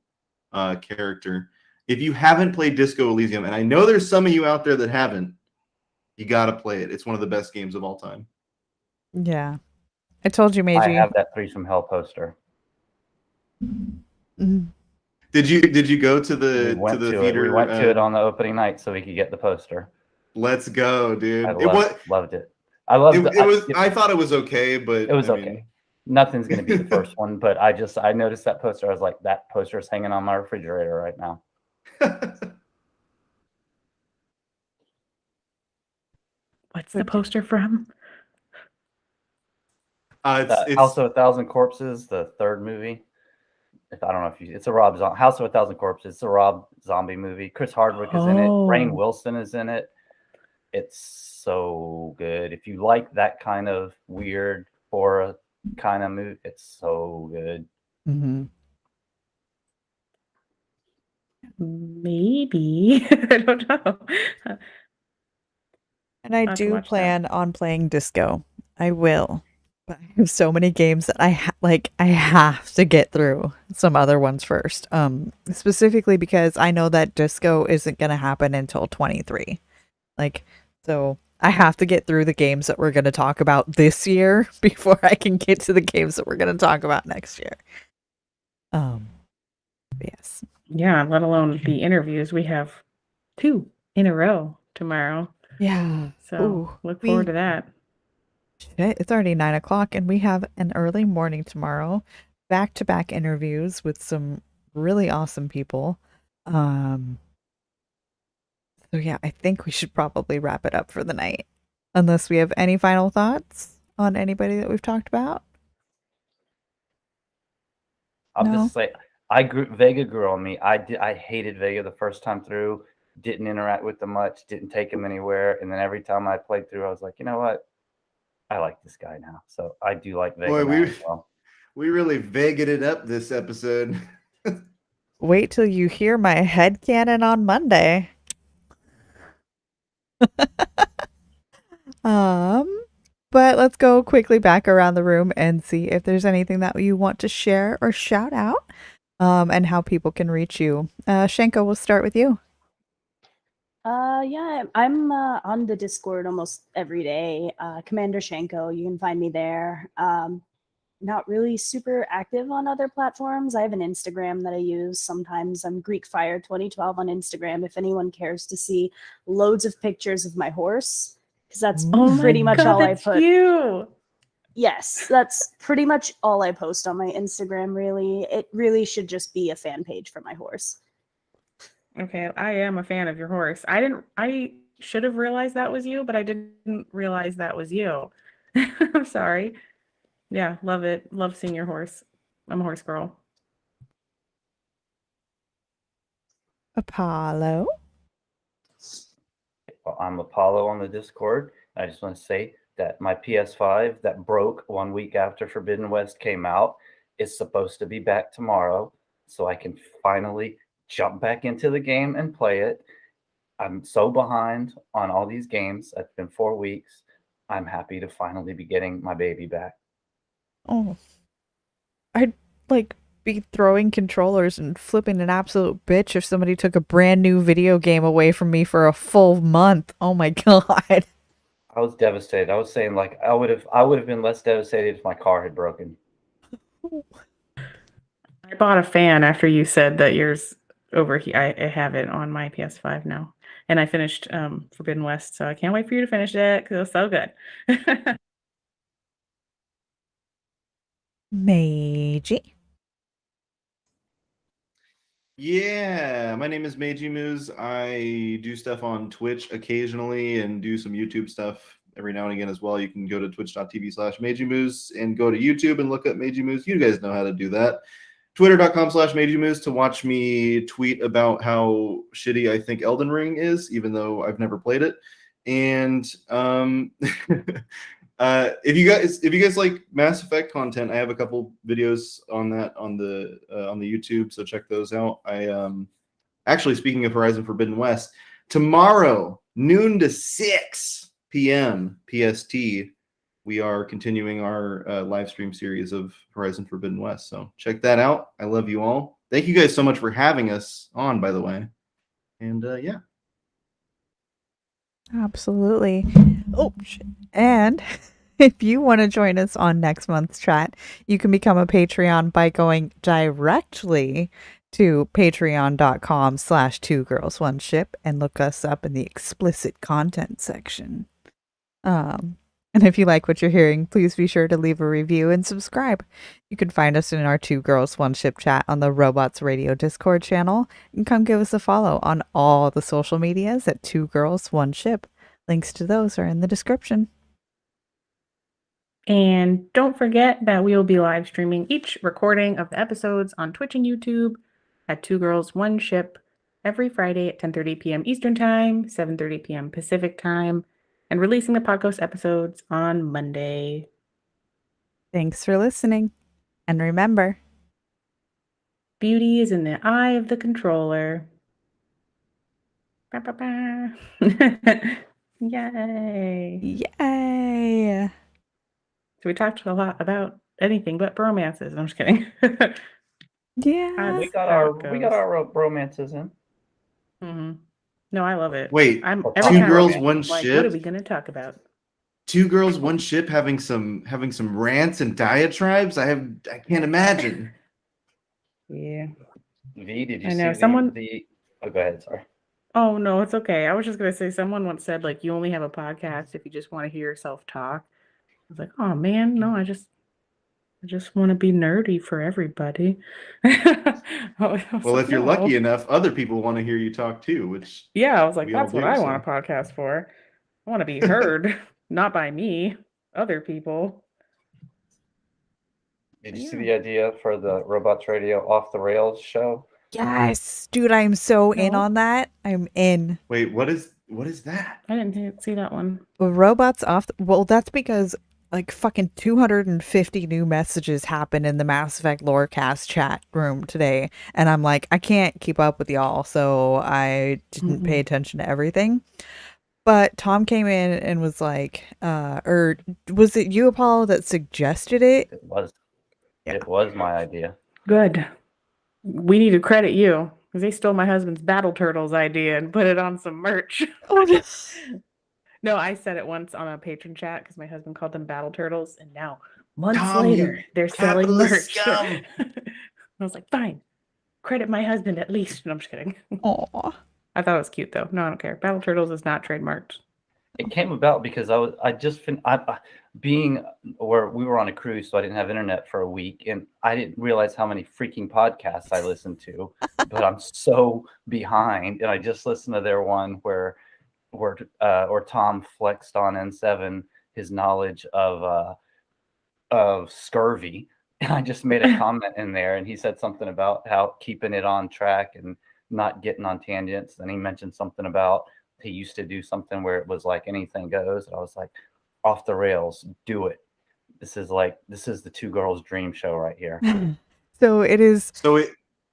character. If you haven't played Disco Elysium, and I know there's some of you out there that haven't, you gotta play it. It's one of the best games of all time. Yeah. I told you, I Meiji. have that Threesome Hell poster. Mhm. Did you go to We the went to it. theater? We went to it on the opening night so we could get the poster. Let's go, dude. I It was loved it. I loved it was I thought it was okay, but it was I okay. Nothing's gonna be the first one, but I noticed that poster. I was like, that poster is hanging on my refrigerator right now. What's the poster from? it's House of a Thousand Corpses, the third movie. I don't know if it's a House of a Thousand Corpses. It's a Rob Zombie movie. Chris Hardwick is in it. Rainn Oh. Wilson is in it. It's so good. If you like that kind of weird horror kind of movie, it's so good. Mhm. Maybe. I don't know. And I I'll have to do watch that. plan on playing Disco. I will. But I have so many games that I have to get through some other ones first. Specifically because I know that Disco isn't going to happen until 23. Like, so I have to get through the games that we're going to talk about this year before I can get to the games that we're going to talk about next year. Yes. Yeah, let alone the interviews. We have 2 in a row tomorrow. Yeah. So Ooh, look forward to that. Shit, it's already 9 o'clock and we have an early morning tomorrow. Back-to-back interviews with some really awesome people. So yeah, I think we should probably wrap it up for the night. Unless we have any final thoughts on anybody that we've talked about. I'll No? just say, Vega grew on me. I hated Vega the first time through. Didn't interact with them much. Didn't take him anywhere. And then every time I played through, I was like, you know what? I like this guy now. So I do like Vega Boy, now as well. we really Vegaed it up this episode. Wait till you hear my headcanon on Monday. But let's go quickly back around the room and see if there's anything that you want to share or shout out, and how people can reach you. Shanko, we'll start with you. Yeah, I'm on the Discord almost every day. Commander Shanko, you can find me there. Not really super active on other platforms. I have an Instagram that I use sometimes. I'm GreekFire 2012 on Instagram. If anyone cares to see loads of pictures of my horse, because that's pretty much all I put. You. Yes, that's pretty much all I post on my Instagram. Really, it really should just be a fan page for my horse. Okay, I am a fan of your horse. I should have realized that was you, but I didn't realize that was you. I'm sorry. Yeah, love it. Love seeing your horse. I'm a horse girl. Apollo. Well, I'm Apollo on the Discord. I just want to say that my PS5 that broke 1 week after Forbidden West came out is supposed to be back tomorrow, so I can finally jump back into the game and play it. I'm so behind on all these games. It's been 4 weeks. I'm happy to finally be getting my baby back. Oh, I'd be throwing controllers and flipping an absolute bitch if somebody took a brand new video game away from me for a full month. Oh my god. I was devastated. I was saying I would have been less devastated if my car had broken. I bought a fan after you said that yours over here. I have it on my PS5 now. And I finished Forbidden West, so I can't wait for you to finish it because it was so good. Meiji. Yeah, my name is Meiji Moose. I do stuff on Twitch occasionally and do some YouTube stuff every now and again as well. You can go to twitch.tv/Meiji Moose and go to YouTube and look up Meiji Moose. You guys know how to do that. Twitter.com/Meiji Moose to watch me tweet about how shitty I think Elden Ring is, even though I've never played it. And if you guys like Mass Effect content, I have a couple videos on that on the YouTube, so check those out. I actually, speaking of Horizon Forbidden West, tomorrow noon to 6 p.m. PST, we are continuing our live stream series of Horizon Forbidden West. So check that out. I love you all. Thank you guys so much for having us on, by the way. And yeah. Absolutely. Oh, shit. And if you want to join us on next month's chat, you can become a Patreon by going directly to patreon.com/2girls1ship and look us up in the explicit content section. And if you like what you're hearing, please be sure to leave a review and subscribe. You can find us in our 2 Girls 1 Ship chat on the Robots Radio Discord channel, and come give us a follow on all the social medias at 2 Girls 1 Ship. Links to those are in the description. And don't forget that we will be live streaming each recording of the episodes on Twitch and YouTube at 2 Girls 1 Ship every Friday at 10:30 p.m. Eastern Time, 7:30 p.m. Pacific Time, and releasing the podcast episodes on Monday. Thanks for listening. And remember, Beauty is in the eye of the controller. Ba, ba, ba. Yay. yay! So we talked a lot about anything but bromances. I'm just kidding. Yeah. We That's got how our it we got goes. our romances in. Mm-hmm. No, I love it. Wait, I'm Two every time girls, I'm one like, what ship? are we going to talk about? 2 Girls 1 Ship having some rants and diatribes. I can't imagine. Yeah. V, did you I see know, someone- the Oh, go ahead, sorry. Oh no, it's okay. I was just gonna say someone once said like you only have a podcast if you just want to hear yourself talk. I was like, oh man, no, I just want to be nerdy for everybody. Well, if you're lucky enough, other people want to hear you talk too, which yeah, I was like, we all that's what do, I so. want a podcast for. I want to be heard, not by me, other people. Did you see the idea for the Robots Radio Off the Rails show? Yes. Dude, I'm so in No. on that. I'm in. Wait, what is that? I didn't see that one. Robots off. Well, that's because like fucking 250 new messages happened in the Mass Effect Lorecast chat room today, and I'm like, I can't keep up with y'all, so I didn't pay attention to everything. But Tom came in and was like, or was it you, Apollo, that suggested it? It was. Yeah. It was my idea. Good. We need to credit you because they stole my husband's Battle Turtles idea and put it on some merch. Oh, no. No, I said it once on a patron chat because my husband called them Battle Turtles, and now months Tom, later you they're selling capitalist merch. scum. I was like, fine, credit my husband at least. No, I'm just kidding. Aw. I thought it was cute though. No, I don't care. Battle Turtles is not trademarked. It came about because being where we were on a cruise, so I didn't have internet for a week, and I didn't realize how many freaking podcasts I listened to. But I'm so behind, and I just listened to their one where Tom flexed on N7 his knowledge of scurvy, and I just made a comment in there, and he said something about how keeping it on track and not getting on tangents. And he mentioned something about he used to do something where it was like anything goes. And I was like, off the rails, do it. This is the 2 girls dream show right here. So it is. So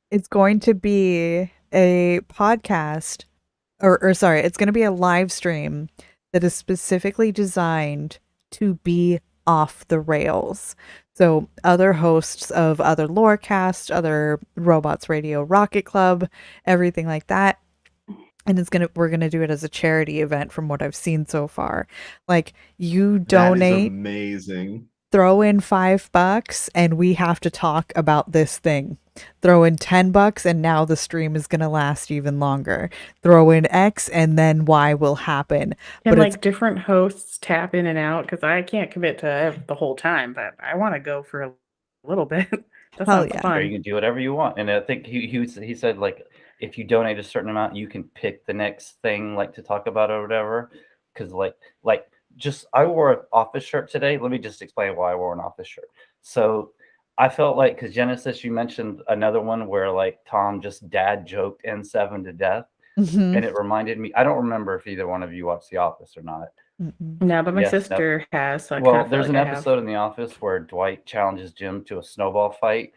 it's going to be a podcast, or sorry, it's going to be a live stream that is specifically designed to be off the rails. So other hosts of other Lorecast, other Robots Radio Rocket Club, everything like that. And we're gonna do it as a charity event from what I've seen so far. Like, you donate, that is amazing. throw in $5 and we have to talk about this thing. Throw in $10 and now the stream is gonna last even longer. Throw in X and then Y will happen. Can But like different hosts tap in and out? Because I can't commit to the whole time, but I want to go for a little bit. That Hell sounds yeah. Or fun. you can do whatever you want. And I think he said like if you donate a certain amount, you can pick the next thing like to talk about or whatever. Because like just I wore an office shirt today. Let me just explain why I wore an office shirt. So I felt like because Genesis, you mentioned another one where like Tom just dad joked N7 to death, Mhm. and it reminded me. I don't remember if either one of you watched The Office or not. Mm-mm. No, but my Yes, no. sister has, so I kind Well, of feel there's like an I have. episode in The Office where Dwight challenges Jim to a snowball fight,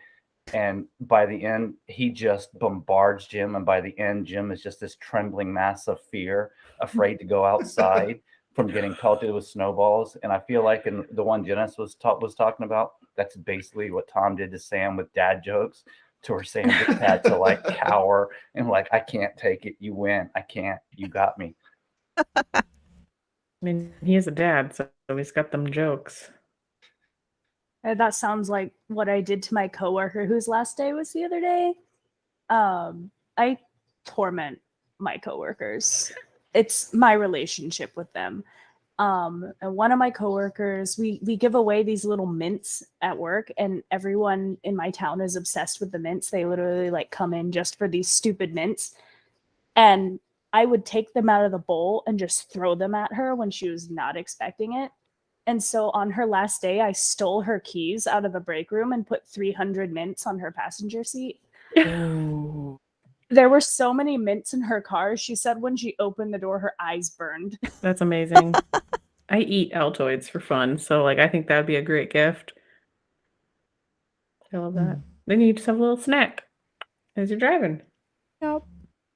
and by the end, he just bombards Jim, and by the end, Jim is just this trembling mass of fear, afraid to go outside from getting pelted with snowballs. And I feel like in the one Janice was talking about, that's basically what Tom did to Sam with dad jokes, to where Sam just had to like cower and like, I can't take it. You win. I can't. You got me. I mean, he is a dad, so he's got them jokes. That sounds like what I did to my coworker whose last day was the other day. I torment my coworkers. It's my relationship with them. And one of my coworkers, we give away these little mints at work, and everyone in my town is obsessed with the mints. They literally like come in just for these stupid mints. And I would take them out of the bowl and just throw them at her when she was not expecting it. And so on her last day, I stole her keys out of the break room and put 300 mints on her passenger seat. Ooh. There were so many mints in her car. She said when she opened the door, her eyes burned. That's amazing. I eat Altoids for fun, so like I think that would be a great gift. I love that. Then you just have a little snack as you're driving. Yep.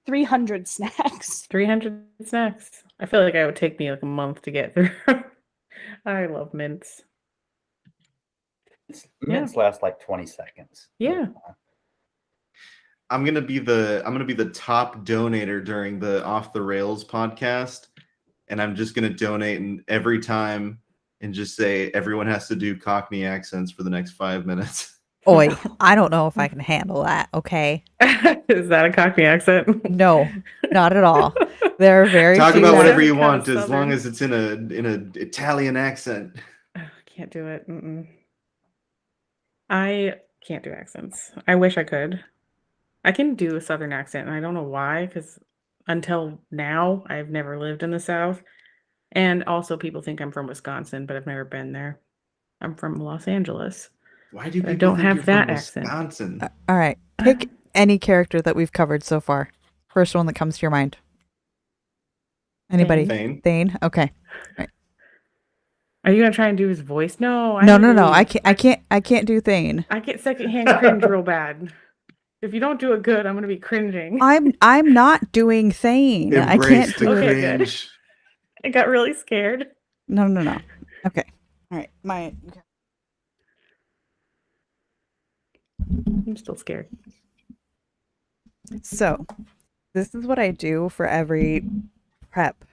300 snacks. 300 snacks. I feel like it would take me like a month to get through. I love mints. Mints last like 20 seconds. Yeah. I'm gonna be the top donator during the Off the Rails podcast, and I'm just gonna donate every time and just say everyone has to do Cockney accents for the next 5 minutes. Oi, I don't know if I can handle that. Okay. Is that a Cockney accent? No, not at all. There are very Talk few about that- whatever you Sounded kinda want, as long southern. as it's in a Italian accent. I can't do it. Mm-mm. I can't do accents. I wish I could. I can do a southern accent, and I don't know why, because until now, I've never lived in the South. And also, people think I'm from Wisconsin, but I've never been there. I'm from Los Angeles. Why do But I people don't think have you're that from accent. Wisconsin? All right. Pick any character that we've covered so far. First one that comes to your mind. Anybody? Thane. Thane? Okay. Are you gonna try and do his voice? No, No. leave. I can't do Thane. I get secondhand cringe real bad. If you don't do it good, I'm gonna be cringing. I'm not doing Thane. I Embrace can't the do Okay, it. good. cringe. I got really scared. No. Okay. All right. I'm still scared. So, this is what I do for every prep.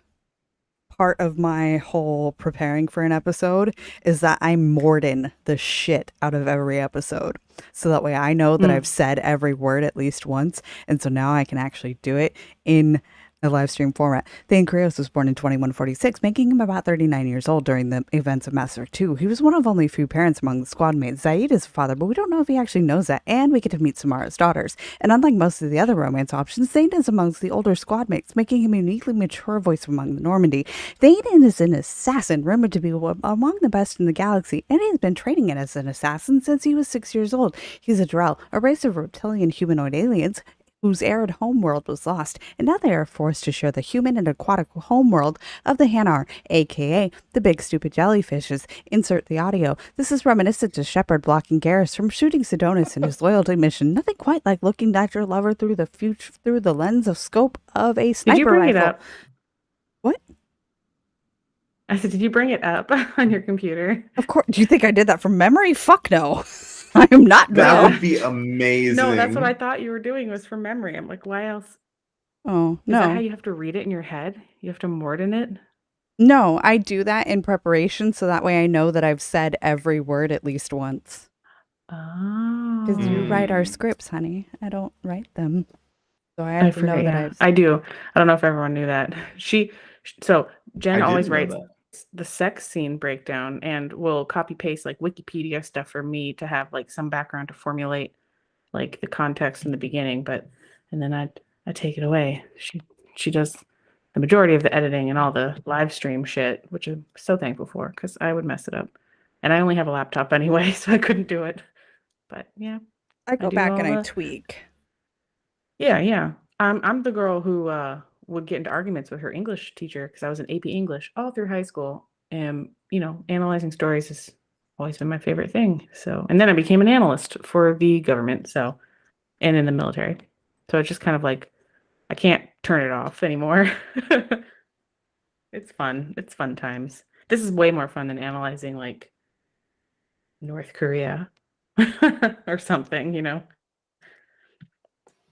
Part of my whole preparing for an episode is that I Morden the shit out of every episode. So that way I know that I've said every word at least once. And so now I can actually do it in a live stream format. Thane Krios was born in 2146, making him about 39 years old during the events of Massacre 2. He was one of only a few parents among the squad mates. Zaid is a father, but we don't know if he actually knows that. And we get to meet Samara's daughters. And unlike most of the other romance options, Thane is amongst the older squad mates, making him a uniquely mature voice among the Normandy. Thane is an assassin, rumored to be among the best in the galaxy, and he has been training as an assassin since he was 6 years old. He's a Drell, a race of reptilian humanoid aliens whose arid homeworld was lost, and now they are forced to share the human and aquatic homeworld of the Hanar, aka the big stupid jellyfishes. Insert the audio. This is reminiscent to Shepard blocking Garrus from shooting Sidonis in his loyalty mission. Nothing quite like looking at your lover through the lens of scope of a sniper Did you bring rifle. it up? What? I said, did you bring it up on your computer? Of course. Do you think I did that from memory? Fuck no. I am not That dumb. would be amazing. No, that's what I thought you were doing was from memory. I'm like, why else? Oh, Is that how no. you have to read it in your head? You have to Morden it? No, I do that in preparation so that way I know that I've said every word at least once. Oh. Because you write our scripts, honey. I don't write them. So I I have to know forget, that yeah. I've I do. I don't know if everyone knew that. So I Jen didn't always know writes. that. the sex scene breakdown and will copy paste like Wikipedia stuff for me to have like some background to formulate like the context in the beginning, and then I take it away. She does the majority of the editing and all the live stream shit, which I'm so thankful for because I would mess it up. And I only have a laptop anyway, so I couldn't do it. But yeah. I go do back all and I the- tweak. Yeah. I'm the girl who would get into arguments with her English teacher because I was in AP English all through high school. And, analyzing stories has always been my favorite thing. So, and then I became an analyst for the government, and in the military. So it's just kind of like, I can't turn it off anymore. It's fun. It's fun times. This is way more fun than analyzing like North Korea or something,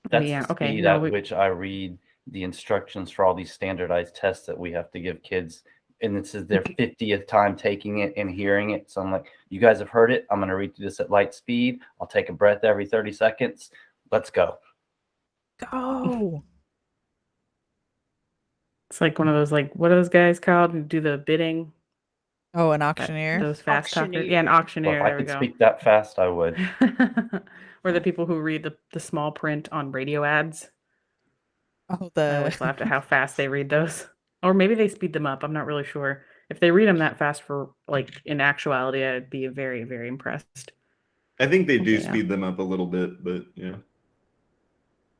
That's yeah, the okay, speed no, at which I read the instructions for all these standardized tests that we have to give kids. And this is their 50th time taking it and hearing it. So I'm like, you guys have heard it. I'm going to read through this at light speed. I'll take a breath every 30 seconds. Let's go. Go. It's like one of those, like, what are those guys called who do the bidding? Oh, an auctioneer. Those fast talkers. Auctioneer. Yeah, an Well, auctioneer. if I There we could go. speak that fast, I would. Or the people who read the small print on radio ads. Oh, I always laughed at how fast they read those. Or maybe they speed them up. I'm not really sure. If they read them that fast for, like, in actuality, I'd be very, very impressed. I think they do Yeah. speed them up a little bit, but yeah.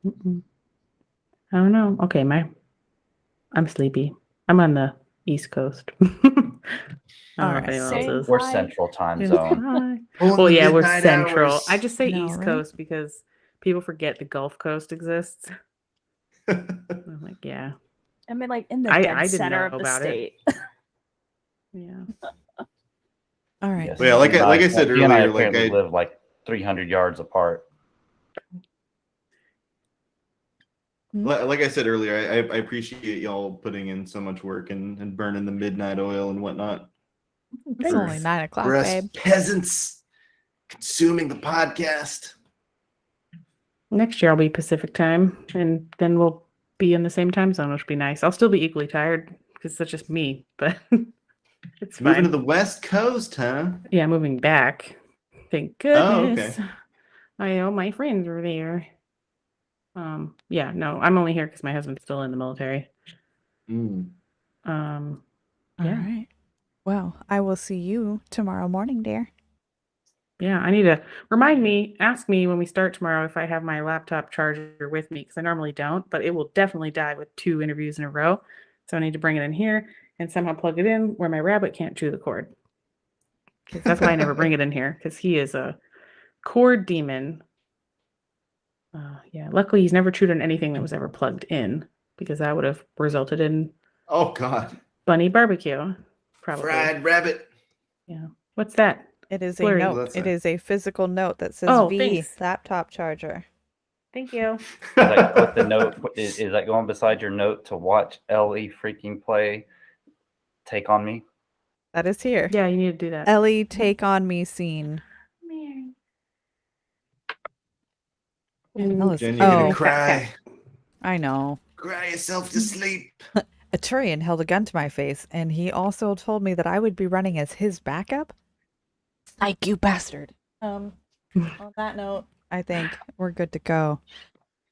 I don't know. Okay, I'm sleepy. I'm on the East Coast. I don't know if Alright, anyone same. else is. We're Hi. Central Time Yeah. Zone. Hi. Pulling Well, the yeah, we're midnight central. hours. I just say I know, East right? Coast because people forget the Gulf Coast exists. I I'm like, yeah. I mean, like in the I dead didn't center know of the about it. state. Yeah. All right. Yes. Yeah, like I said he and I earlier, like apparently live like 300 yards apart. Like I said earlier, I appreciate y'all putting in so much work and burning the midnight oil and whatnot. It's For- only 9 o'clock, For us babe. peasants consuming the podcast. Next year I'll be Pacific time, and then we'll be in the same time zone, which would be nice. I'll still be equally tired because that's just me, but it's fine. Moving to the West Coast, huh? Yeah, moving back. Thank Oh, goodness. okay. I know my friends were there. Yeah, no, I'm only here because my husband's still in the military. Mm. All Yeah. right. Well, I will see you tomorrow morning, dear. Yeah, I need to ask me when we start tomorrow if I have my laptop charger with me because I normally don't, but it will definitely die with 2 interviews in a row. So I need to bring it in here and somehow plug it in where my rabbit can't chew the cord. Because that's why I never bring it in here because he is a cord demon. Yeah, luckily he's never chewed on anything that was ever plugged in because that would have resulted in Oh God. bunny barbecue. Probably. Fried rabbit. Yeah. What's that? It is a Blurry. note. That's It a- is a physical note that says Oh, V thanks. laptop charger. Thank you. Is that what the note is that going beside your note to watch Ellie freaking play Take on Me? That is here. Yeah, you need to do that. Ellie, take on me scene. Hell is- Jen, you're Oh. gonna cry. I know. Cry yourself to sleep. A Turian held a gun to my face, and he also told me that I would be running as his backup. Like you bastard. On that note, I think we're good to go.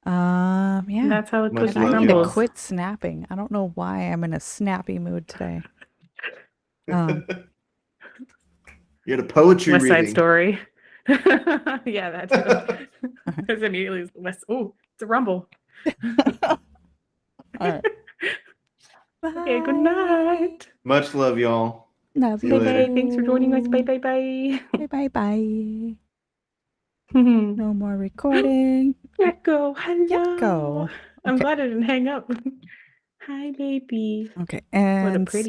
Yeah. That's how it Much goes. And I love, need to y'all. quit snapping. I don't know why I'm in a snappy mood today. You had a poetry West Side reading. Story. Yeah, that's because immediately West. Oh, it's a rumble. All right. Okay, good night. Much love, y'all. Love See you. you Bye later. bye. Thanks for joining us. Bye bye bye. Bye bye bye. No more recording. Echo, hello. Go. I'm Okay. glad I didn't hang up. Hi, baby. Okay. What a And pretty